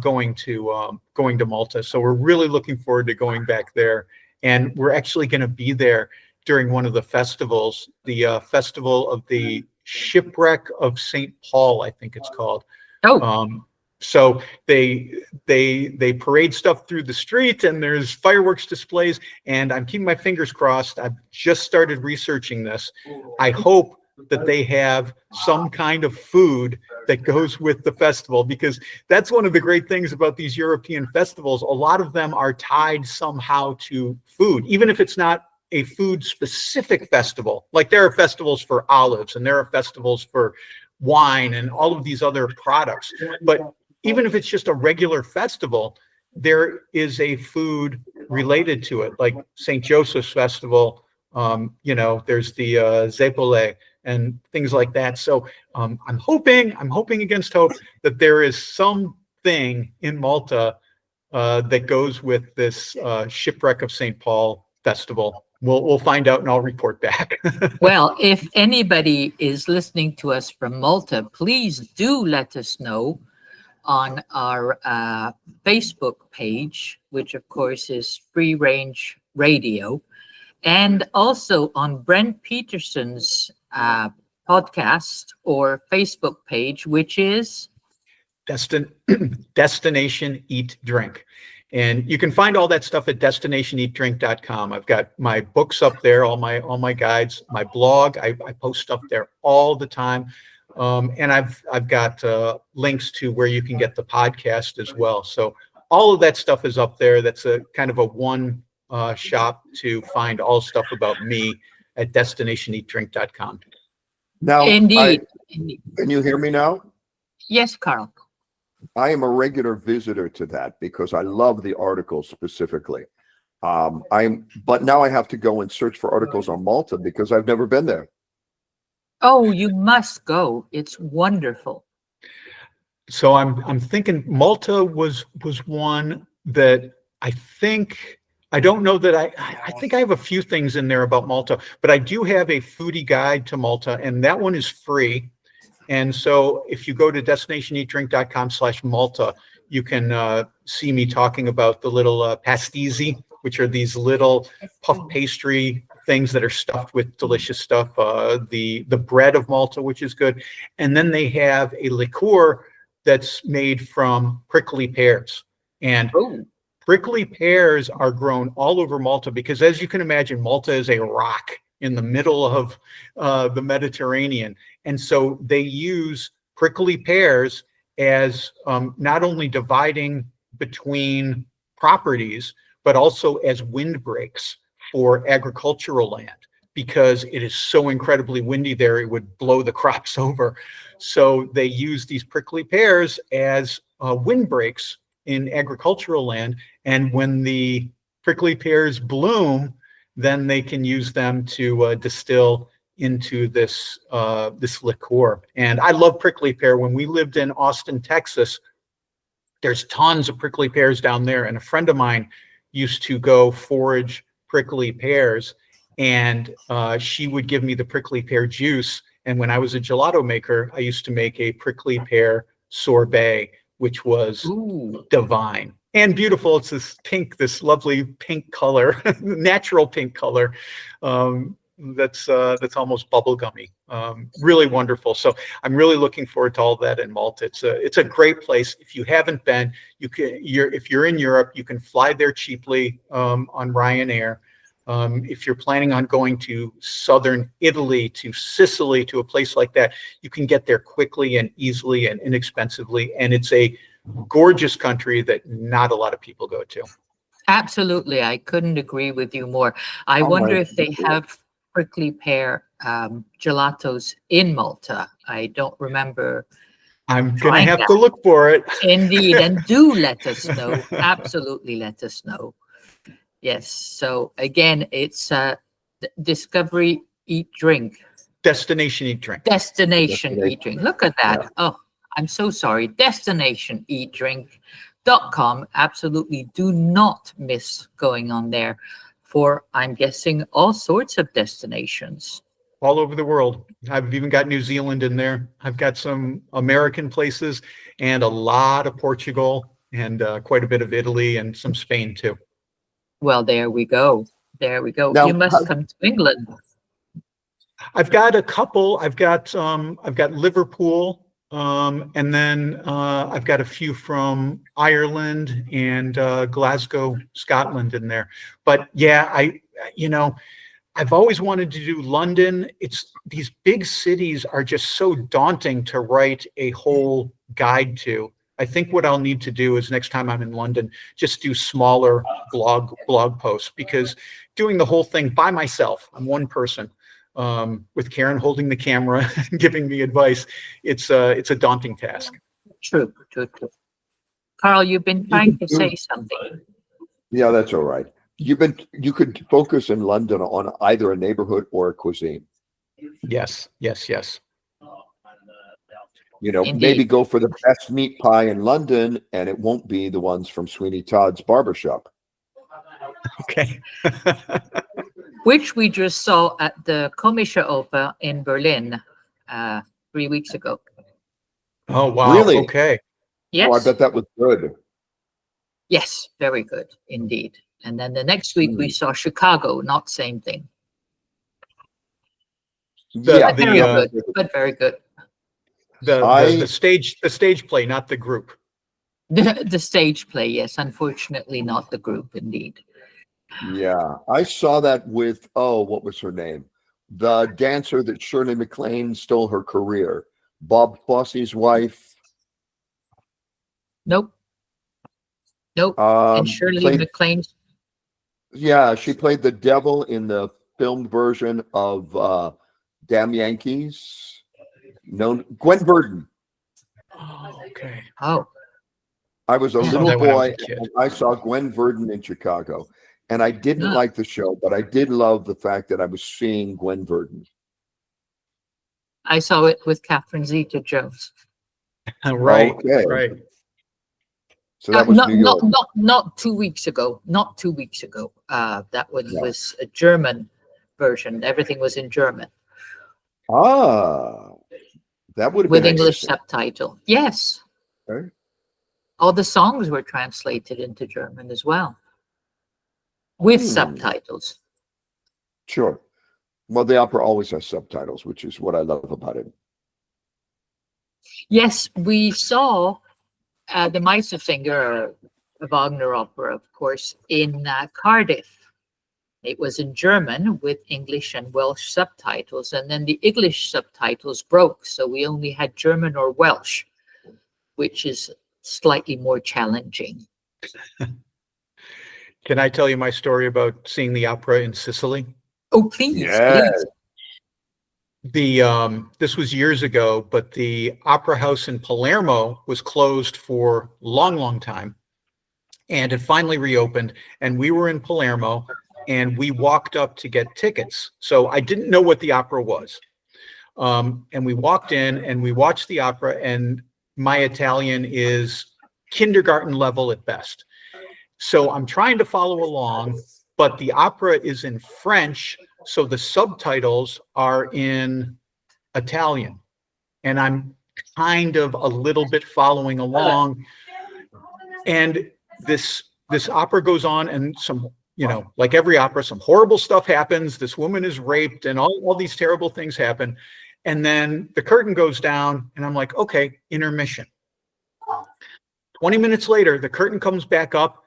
going to Malta. So we're really looking forward to going back there. And we're actually going to be there during one of the festivals, the Festival of the Shipwreck of St. Paul, I think it's called. So they parade stuff through the street, and there's fireworks displays, and I'm keeping my fingers crossed. I've just started researching this. I hope that they have some kind of food that goes with the festival, because that's one of the great things about these European festivals. A lot of them are tied somehow to food, even if it's not a food specific festival. Like there are festivals for olives and there are festivals for wine and all of these other products. But even if it's just a regular festival, there is a food related to it, like St. Joseph's Festival. There's the Zeppole and things like that. So I'm hoping against hope that there is something in Malta that goes with this Shipwreck of St. Paul festival. We'll find out and I'll report back. Well, if anybody is listening to us from Malta, please do let us know on our Facebook page, which of course is Free Range Radio, and also on Brent Peterson's podcast or Facebook page, which is Destination Eat Drink. And you can find all that stuff at destinationeatdrink.com. I've got my books up there, all my guides, my blog. I post stuff there all the time. And I've got links to where you can get the podcast as well. So all of that stuff is up there. That's a kind of a one shop to find all stuff about me at destinationeatdrink.com. Now, Indeed. Can you hear me now? Yes, Carl. I am a regular visitor to that because I love the articles specifically. But now I have to go and search for articles on Malta because I've never been there. Oh, you must go. It's wonderful. So I'm thinking Malta was one that I don't know that I think I have a few things in there about Malta, but I do have a foodie guide to Malta, and that one is free. And so if you go to destinationeatdrink.com/Malta, you can see me talking about the little pastizzi, which are these little puff pastry things that are stuffed with delicious stuff. The bread of Malta, which is good. And then they have a liqueur that's made from prickly pears. And prickly pears are grown all over Malta because, as you can imagine, Malta is a rock in the middle of the Mediterranean. And so they use prickly pears as not only dividing between properties, but also as windbreaks for agricultural land, because it is so incredibly windy there, it would blow the crops over. So they use these prickly pears as windbreaks in agricultural land. And when the prickly pears bloom, then they can use them to distill into this liqueur. And I love prickly pear. When we lived in Austin, Texas, there's tons of prickly pears down there. And a friend of mine used to go forage prickly pears, and she would give me the prickly pear juice. And when I was a gelato maker, I used to make a prickly pear sorbet, which was divine and beautiful. It's this lovely pink color, natural pink color. That's almost bubblegummy. Really wonderful. So I'm really looking forward to all that in Malta. It's a great place. If you haven't been, if you're in Europe, you can fly there cheaply on Ryanair. If you're planning on going to southern Italy, to Sicily, to a place like that, you can get there quickly and easily and inexpensively. And it's a gorgeous country that not a lot of people go to. Absolutely. I couldn't agree with you more. I wonder if they have prickly pear gelatos in Malta. I don't remember. I'm going to have to look for it. Indeed. And do let us know. Absolutely let us know. Yes. So again, it's Discovery, Eat, Drink. Destination Eat Drink. Destination Eat Drink. Look at that. Yeah. Oh, I'm so sorry. DestinationEatDrink.com. Absolutely do not miss going on there for, I'm guessing, all sorts of destinations. All over the world. I've even got New Zealand in there. I've got some American places and a lot of Portugal and quite a bit of Italy and some Spain too. Well, there we go. There we go. Now, you must come to England. I've got a couple. I've got Liverpool, and then I've got a few from Ireland and Glasgow, Scotland in there. But yeah, I've always wanted to do London. These big cities are just so daunting to write a whole guide to. I think what I'll need to do is next time I'm in London, just do smaller blog posts, because doing the whole thing by myself, I'm one person, with Karen holding the camera and giving me advice, it's a daunting task. True. Carl, you've been trying to say something. Yeah, that's all right. You could focus in London on either a neighborhood or a cuisine. Yes. Indeed. Maybe go for the best meat pie in London, and it won't be the ones from Sweeney Todd's barbershop. Okay. Which we just saw at the Komische Oper in Berlin 3 weeks ago. Oh, wow. Really? Okay. Yes. Oh, I bet that was good. Yes, very good indeed. And then the next week we saw Chicago, not same thing. Yeah, very good, but very good. The stage play, not the group. The stage play, yes. Unfortunately, not the group, indeed. Yeah, I saw that with, what was her name? The dancer that Shirley MacLaine stole her career. Bob Fosse's wife. Nope. And Shirley MacLaine. Yeah, she played the devil in the filmed version of Damn Yankees. Gwen Verdon. Oh, okay. Oh. I was a little boy and I saw Gwen Verdon in Chicago. And I didn't like the show, but I did love the fact that I was seeing Gwen Verdon. I saw it with Catherine Zeta-Jones. Right. Okay. Right. So that was New York. Not 2 weeks ago. Not 2 weeks ago. That one was a German version. Everything was in German. Ah, that would have with been English subtitle. Yes. Okay. All the songs were translated into German as well, with subtitles. Sure. Well, the opera always has subtitles, which is what I love about it. Yes, we saw the Meistersinger, a Wagner opera, of course, in Cardiff. It was in German with English and Welsh subtitles, and then the English subtitles broke, so we only had German or Welsh, which is slightly more challenging. Can I tell you my story about seeing the opera in Sicily? Oh, please, please. This was years ago, but the opera house in Palermo was closed for a long time, and it finally reopened, and we were in Palermo, and we walked up to get tickets. So I didn't know what the opera was. And we walked in and we watched the opera, and my Italian is kindergarten level at best. So I'm trying to follow along, but the opera is in French, so the subtitles are in Italian. And I'm kind of a little bit following along. And this opera goes on, and some, like every opera, some horrible stuff happens. This woman is raped and all these terrible things happen. And then the curtain goes down and I'm like, okay, intermission. 20 minutes later, the curtain comes back up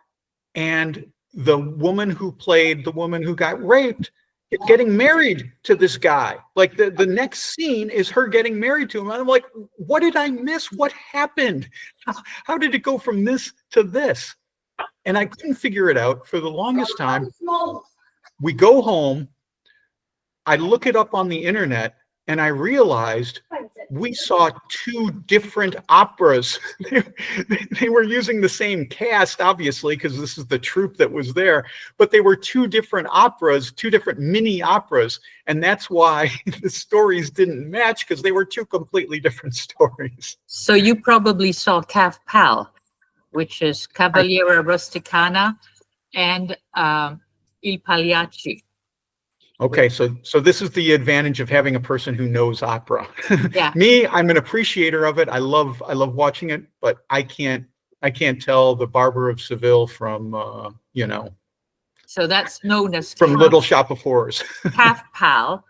and the woman who played the woman who got raped is getting married to this guy. Like the next scene is her getting married to him. And I'm like, what did I miss? What happened? How did it go from this to this? And I couldn't figure it out for the longest time. We go home. I look it up on the internet, and I realized we saw two different operas. They were using the same cast, obviously, because this is the troupe that was there, but they were two different operas, two different mini operas. And that's why the stories didn't match, because they were two completely different stories. So you probably saw Cav Pal, which is Cavaliera Rusticana and Il Pagliacci. Okay, so this is the advantage of having a person who knows opera. Yeah. Me, I'm an appreciator of it. I love watching it, but I can't tell the Barber of Seville from So that's known as from Little Shop of Horrors. Cav Pal.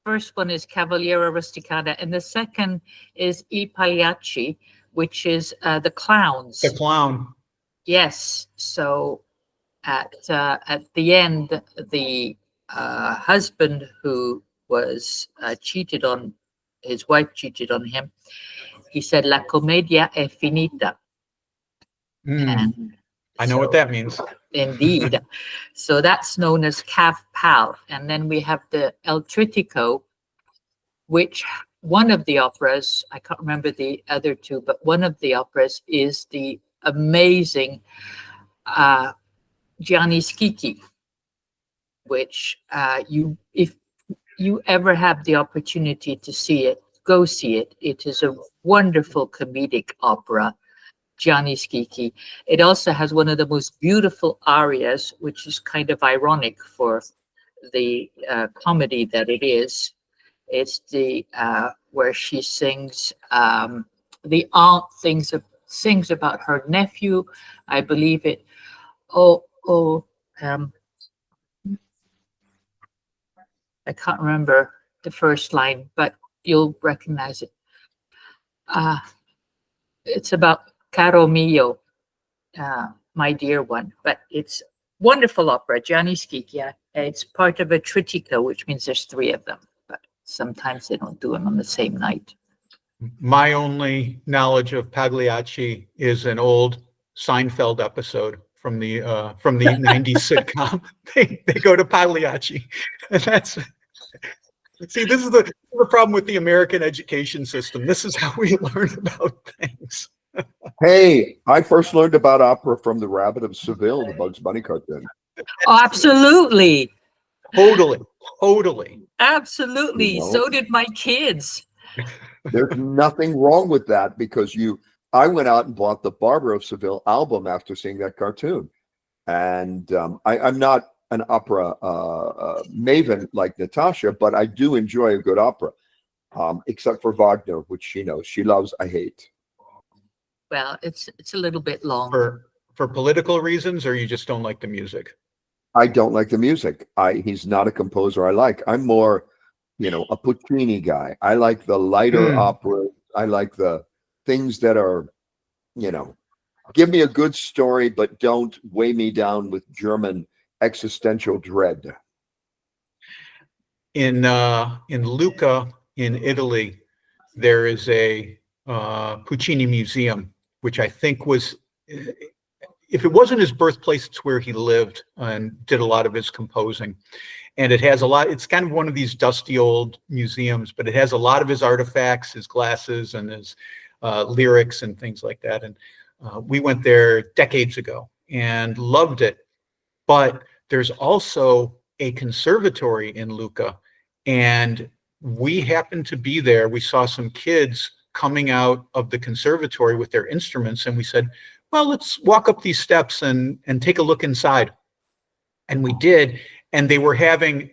First one is Cavaliera Rusticana, and the second is I Pagliacci, which is the clowns. The clown. Yes. So at the end, the husband who was cheated on, his wife cheated on him. He said, "La commedia è finita." And I know what that means. Indeed. So that's known as Cav Pal. And then we have the El Trittico, which one of the operas, I can't remember the other two, but one of the operas is the amazing Gianni Schicchi, which if you ever have the opportunity to see it, go see it. It is a wonderful comedic opera, Gianni Schicchi. It also has one of the most beautiful arias, which is kind of ironic for the comedy that it is. It's the where she sings, the aunt sings about her nephew, I believe it. I can't remember the first line, but you'll recognize it. It's about Caro mio, my dear one, but it's wonderful opera, Gianni Schicchi. It's part of a trittico, which means there's three of them, but sometimes they don't do them on the same night. My only knowledge of Pagliacci is an old Seinfeld episode from the 90s sitcom. They go to Pagliacci, and that's. See, this is the problem with the American education system. This is how we learn about things. Hey, I first learned about opera from The Rabbit of Seville, the Bugs Bunny cartoon. Oh, absolutely. Totally. Absolutely. You know? So did my kids. There's nothing wrong with that, because I went out and bought the Barber of Seville album after seeing that cartoon. And I'm not an opera maven like Natasha, but I do enjoy a good opera, except for Wagner, which she knows. She loves, I hate. Well, it's a little bit long. For political reasons, or you just don't like the music? I don't like the music. He's not a composer I like. I'm more, a Puccini guy. I like the lighter opera. I like the things that are, give me a good story, but don't weigh me down with German existential dread. In Lucca, in Italy, there is a Puccini museum, which I think was, if it wasn't his birthplace, it's where he lived and did a lot of his composing. And it has it's kind of one of these dusty old museums, but it has a lot of his artifacts, his glasses, and his lyrics and things like that. And we went there decades ago and loved it. But there's also a conservatory in Lucca, and we happened to be there. We saw some kids coming out of the conservatory with their instruments, and we said, well, let's walk up these steps and take a look inside. And we did, and they were having,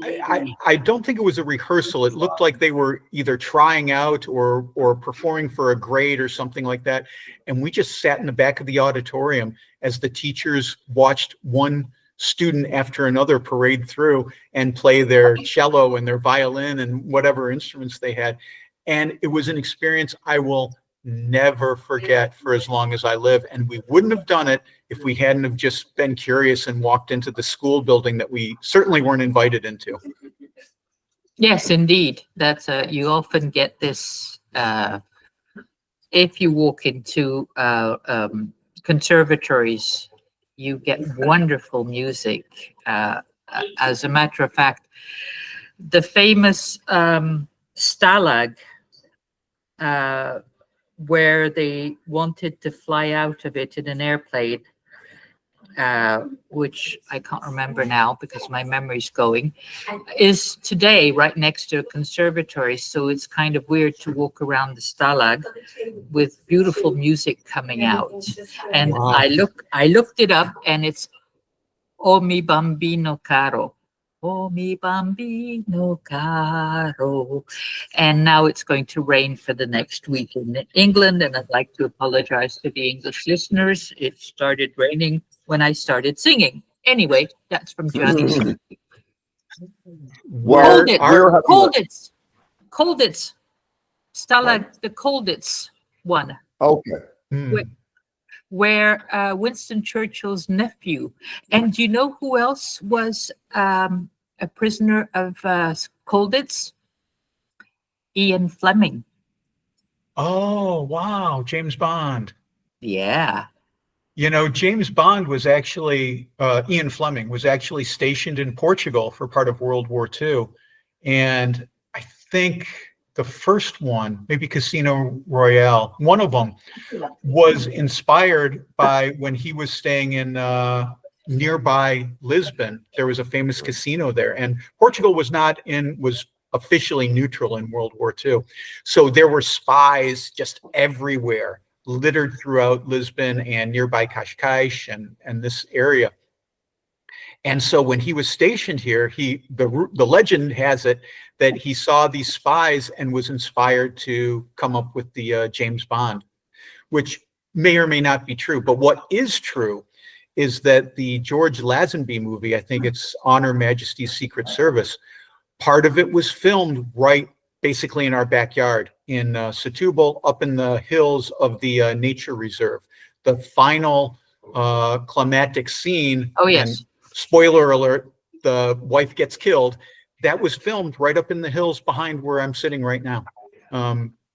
I don't think it was a rehearsal. It looked like they were either trying out or performing for a grade or something like that. And we just sat in the back of the auditorium as the teachers watched one student after another parade through and play their cello and their violin and whatever instruments they had. And it was an experience I will never forget for as long as I live. And we wouldn't have done it if we hadn't have just been curious and walked into the school building that we certainly weren't invited into. Yes, indeed. That's you often get this if you walk into conservatories, you get wonderful music. As a matter of fact, the famous Stalag where they wanted to fly out of it in an airplane, which I can't remember now because my memory's going, is today right next to a conservatory. So it's kind of weird to walk around the stalag with beautiful music coming out. And Wow. I looked it up, and it's O mi bambino caro. Oh, mi bambino caro. And now it's going to rain for the next week in England. And I'd like to apologize to the English listeners. It started raining when I started singing. Anyway, that's from Johnny. Where Colditz. Stalag, the Colditz one. Okay. Where Winston Churchill's nephew. And do you know who else was a prisoner of Colditz? Ian Fleming. Oh, wow. James Bond. Yeah. You know, James Bond was actually, Ian Fleming was actually stationed in Portugal for part of World War II. And I think the first one, maybe Casino Royale, one of them was inspired by when he was staying in nearby Lisbon. There was a famous casino there, and Portugal was officially neutral in World War II. So there were spies just everywhere, littered throughout Lisbon and nearby Cascais and this area. And so when he was stationed here, the legend has it that he saw these spies and was inspired to come up with the James Bond, which may or may not be true. But what is true is that the George Lazenby movie, I think it's On Her Majesty's Secret Service, part of it was filmed right basically in our backyard in Setúbal, up in the hills of the nature reserve. The final climactic scene. Oh, yes. And spoiler alert, the wife gets killed. That was filmed right up in the hills behind where I'm sitting right now,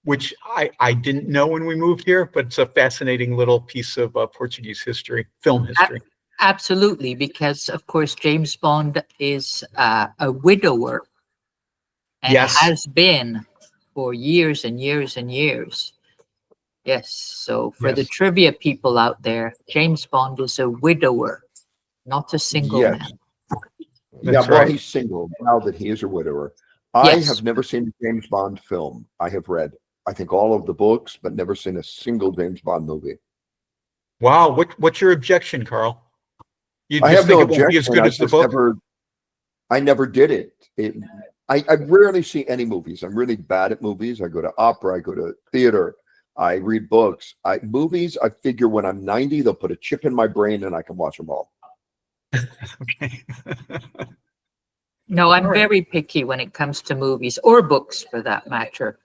which I didn't know when we moved here, but it's a fascinating little piece of Portuguese history, film history. Absolutely, because, of course, James Bond is a widower and has been for years and years and years. Yes, so for the trivia people out there, James Bond is a widower, not a single man. That's well, right. he's single now that he is a widower. I have never seen a James Bond film. I have read, I think, all of the books, but never seen a single James Bond movie. Wow, what's your objection, Carl? You I just have think no it won't be as objection. good as the book? I never did it. I rarely see any movies. I'm really bad at movies. I go to opera. I go to theater. I read books. Movies, I figure when I'm 90, they'll put a chip in my brain and I can watch them all. Okay. No, I'm very picky when it comes to movies or books for that matter.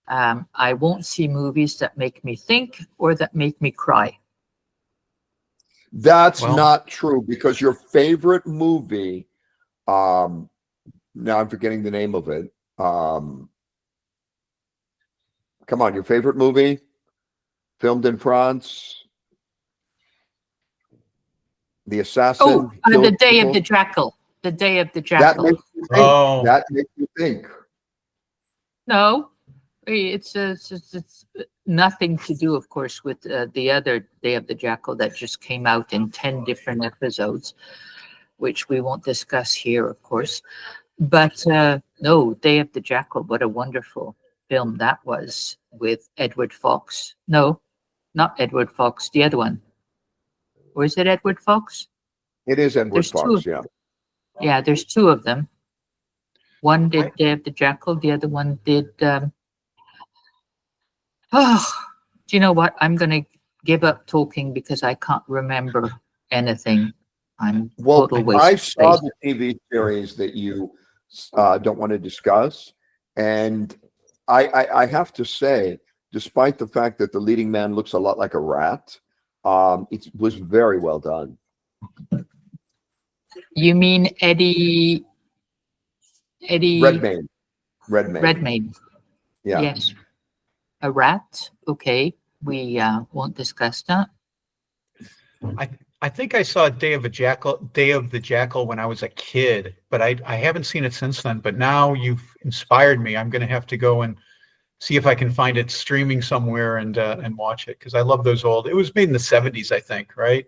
I won't see movies that make me think or that make me cry. That's not true, because your favorite movie, now I'm forgetting the name of it. Come on, your favorite movie, filmed in France. The Assassin. The Day of the Jackal. The Day of the Jackal. That makes you think. No, it's nothing to do, of course, with the other Day of the Jackal that just came out in 10 different episodes, which we won't discuss here, of course. But no, Day of the Jackal, what a wonderful film that was, with Edward Fox. No, not Edward Fox, the other one. Or is it Edward Fox? It is Edward Fox, yeah. Yeah, there's two of them. One did Day of the Jackal, the other one did... do you know what? I'm going to give up talking because I can't remember anything. I'm total waste I of saw space. the TV series that you don't want to discuss, and I have to say, despite the fact that the leading man looks a lot like a rat, it was very well done. You mean Eddie Redmayne. Redmayne. Yeah. Yes. A rat? Okay. We won't discuss that. I think I saw Day of the Jackal when I was a kid, but I haven't seen it since then. But now you've inspired me. I'm going to have to go and see if I can find it streaming somewhere and watch it, because I love those old. It was made in the 70s, I think, right?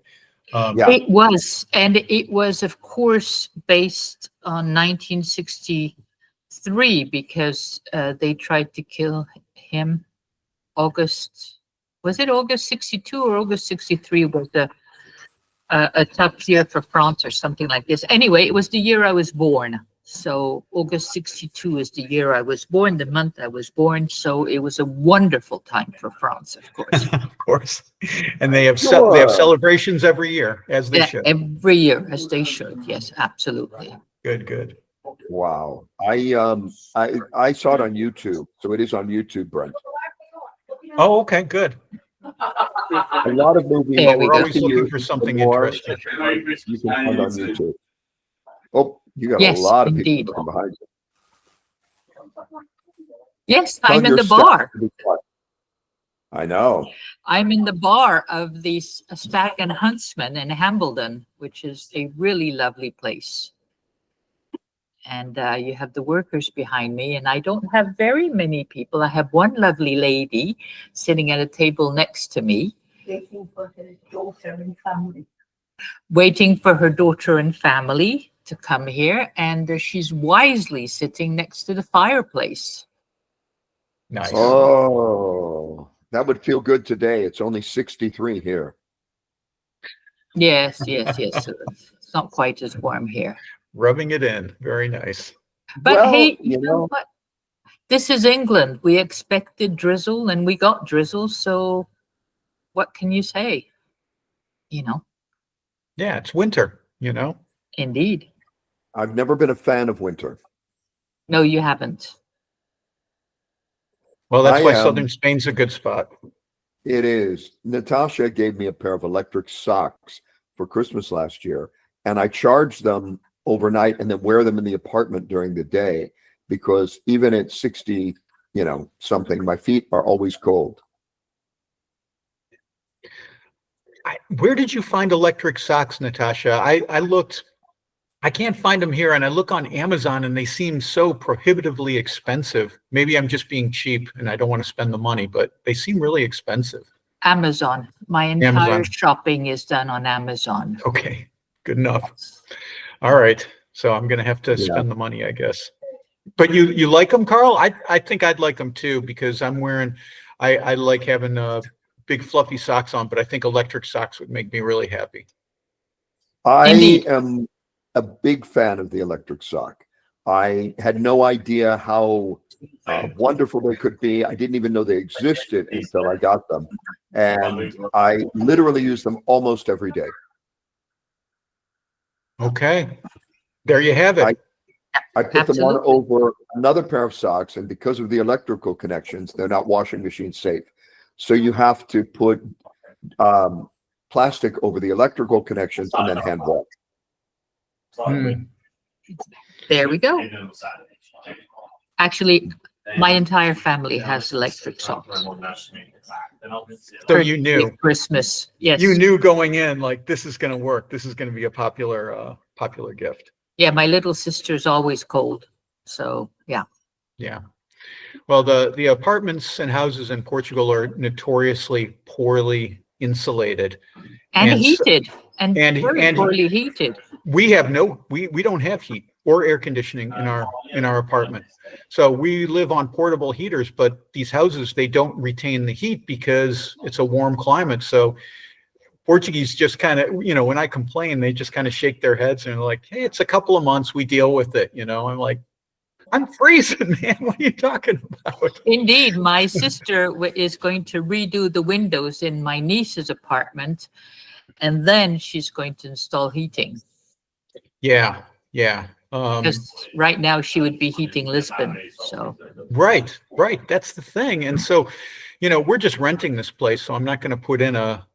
Yeah. It was, and it was, of course, based on 1963 because they tried to kill him. Was it August 62 or August 63 was a tough year for France or something like this. Anyway, it was the year I was born. So August 62 is the year I was born, the month I was born. So it was a wonderful time for France, of course. Of course. And they have Sure. they have celebrations every year, as they should. Every year, as they should. Yes, absolutely. Good. Wow. I saw it on YouTube. So it is on YouTube, Brent. Oh, okay, good. A lot of movies. There we We're go. always looking for something interesting. You can find on YouTube. Oh, you got Yes, a lot of indeed. people behind you. Yes, Tell I'm in your the staff bar. to be quiet. I know. I'm in the bar of the Stag and Huntsman in Hambledon, which is a really lovely place. And you have the workers behind me, and I don't have very many people. I have one lovely lady sitting at a table next to me. Waiting for her daughter and family to come here. And she's wisely sitting next to the fireplace. Nice. Oh, that would feel good today. It's only 63 here. Yes. It's not quite as warm here. Rubbing it in. Very nice. But Well, hey, you know what? This is England. We expected drizzle and we got drizzle. So what can you say? You know? Yeah, it's winter, Indeed. I've never been a fan of winter. No, you haven't. Well, that's why southern Spain's a good spot. It is. Natasha gave me a pair of electric socks for Christmas last year, and I charged them overnight and then wear them in the apartment during the day, because even at 60, something, my feet are always cold. Where did you find electric socks, Natasha? I looked, I can't find them here, and I look on Amazon and they seem so prohibitively expensive. Maybe I'm just being cheap and I don't want to spend the money, but they seem really expensive. Amazon. My entire shopping is done on Amazon. Okay, good enough. All right. So I'm going to have to spend the money, I guess. But you like them, Carl? I think I'd like them too, because I'm wearing, I like having big fluffy socks on, but I think electric socks would make me really happy. I am a big fan of the electric sock. I had no idea how wonderful they could be. I didn't even know they existed until I got them. And I literally use them almost every day. Okay. There you have it. I put them on over another pair of socks, and because of the electrical connections, they're not washing machine safe. So you have to put plastic over the electrical connections and then hand wash. There we go. Actually, my entire family has electric socks. So you knew Christmas. Yes. You knew going in, like, this is going to work. This is going to be a popular gift. Yeah, my little sister's always cold. So yeah. Yeah. Well, the apartments and houses in Portugal are notoriously poorly insulated and heated and very poorly heated. We have we don't have heat or air conditioning in our apartment. So we live on portable heaters, but these houses, they don't retain the heat because it's a warm climate. So Portuguese just kind of, when I complain, they just kind of shake their heads and are like, hey, it's a couple of months, we deal with it. I'm like, I'm freezing, man. What are you talking about? Indeed. My sister is going to redo the windows in my niece's apartment, and then she's going to install heating. Yeah. Because right now she would be heating Lisbon. So Right. That's the thing. And so, we're just renting this place, so I'm not going to put in a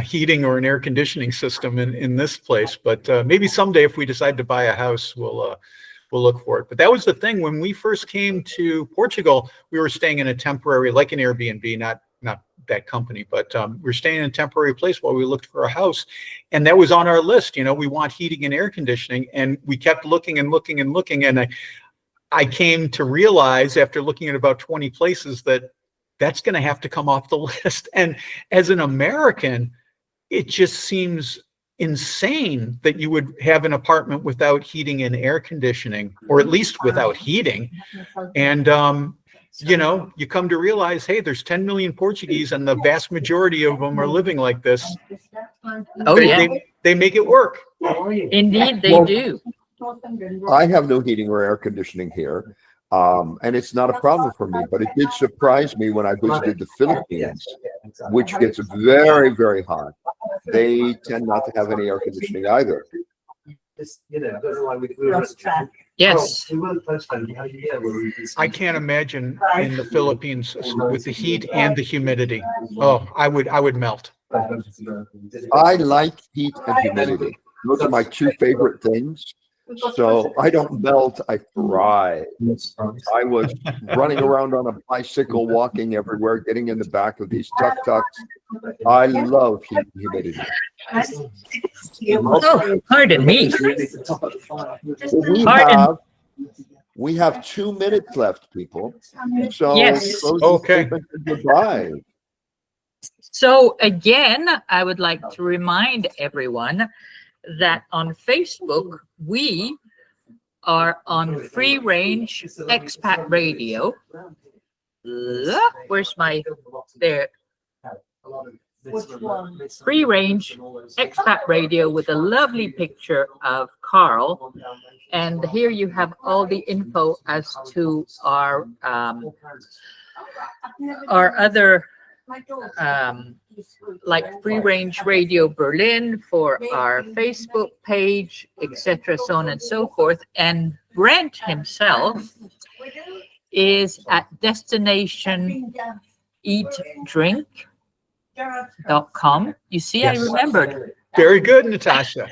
heating or an air conditioning system in this place. But maybe someday, if we decide to buy a house, we'll look for it. But that was the thing. When we first came to Portugal, we were staying in a temporary, like an Airbnb, not that company, but we were staying in a temporary place while we looked for a house. And that was on our list. We want heating and air conditioning. And we kept looking and looking and looking. And I came to realize after looking at about 20 places that that's going to have to come off the list. And as an American, it just seems insane that you would have an apartment without heating and air conditioning, or at least without heating. And, you know, you come to realize, hey, there's 10 million Portuguese and the vast majority of them are living like this. Oh, yeah. They make it work. Indeed, they do. I have no heating or air conditioning here. And it's not a problem for me, but it did surprise me when I visited the Philippines, which gets very, very hot. They tend not to have any air conditioning either. Yes. I can't imagine in the Philippines with the heat and the humidity. Oh, I would melt. I like heat and humidity. Those are my two favorite things. So I don't melt, I thrive. I was running around on a bicycle, walking everywhere, getting in the back of these tuk-tuks. I love heat and humidity. Oh, pardon me. We have 2 minutes left, people. So Yes. Okay. Goodbye. So again, I would like to remind everyone that on Facebook, we are on Free Range Expat Radio. Where's my, there. Free Range Expat Radio with a lovely picture of Carl. And here you have all the info as to our other like Free Range Radio Berlin for our Facebook page, etc., so on and so forth. And Brent himself is at destinationeatdrink.com. You see, yes. I remembered. Very good, Natasha.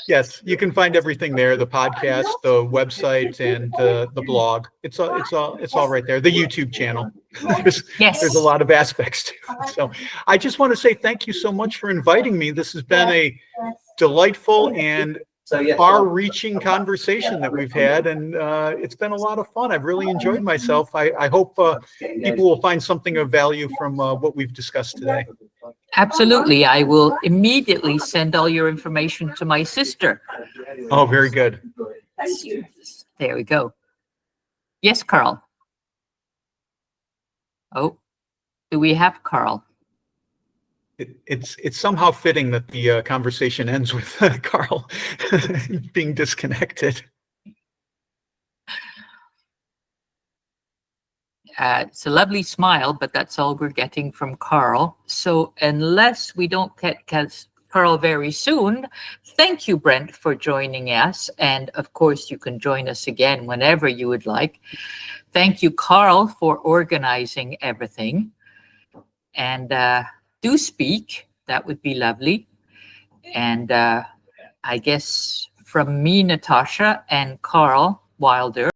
Yes, you can find everything there: the podcast, the website, and the blog. It's all right there. The YouTube channel. There's a lot of aspects to it. So I just want to say thank you so much for inviting me. This has been a delightful and far-reaching conversation that we've had, and it's been a lot of fun. I've really enjoyed myself. I hope people will find something of value from what we've discussed today. Absolutely. I will immediately send all your information to my sister. Oh, very good. There we go. Yes, Carl. Oh, do we have Carl? It's somehow fitting that the conversation ends with Carl being disconnected. It's a lovely smile, but that's all we're getting from Carl. So unless we don't get Carl very soon, thank you, Brent, for joining us. And of course, you can join us again whenever you would like. Thank you, Carl, for organizing everything. And do speak. That would be lovely. And I guess from me, Natasha, and Carl Wilder,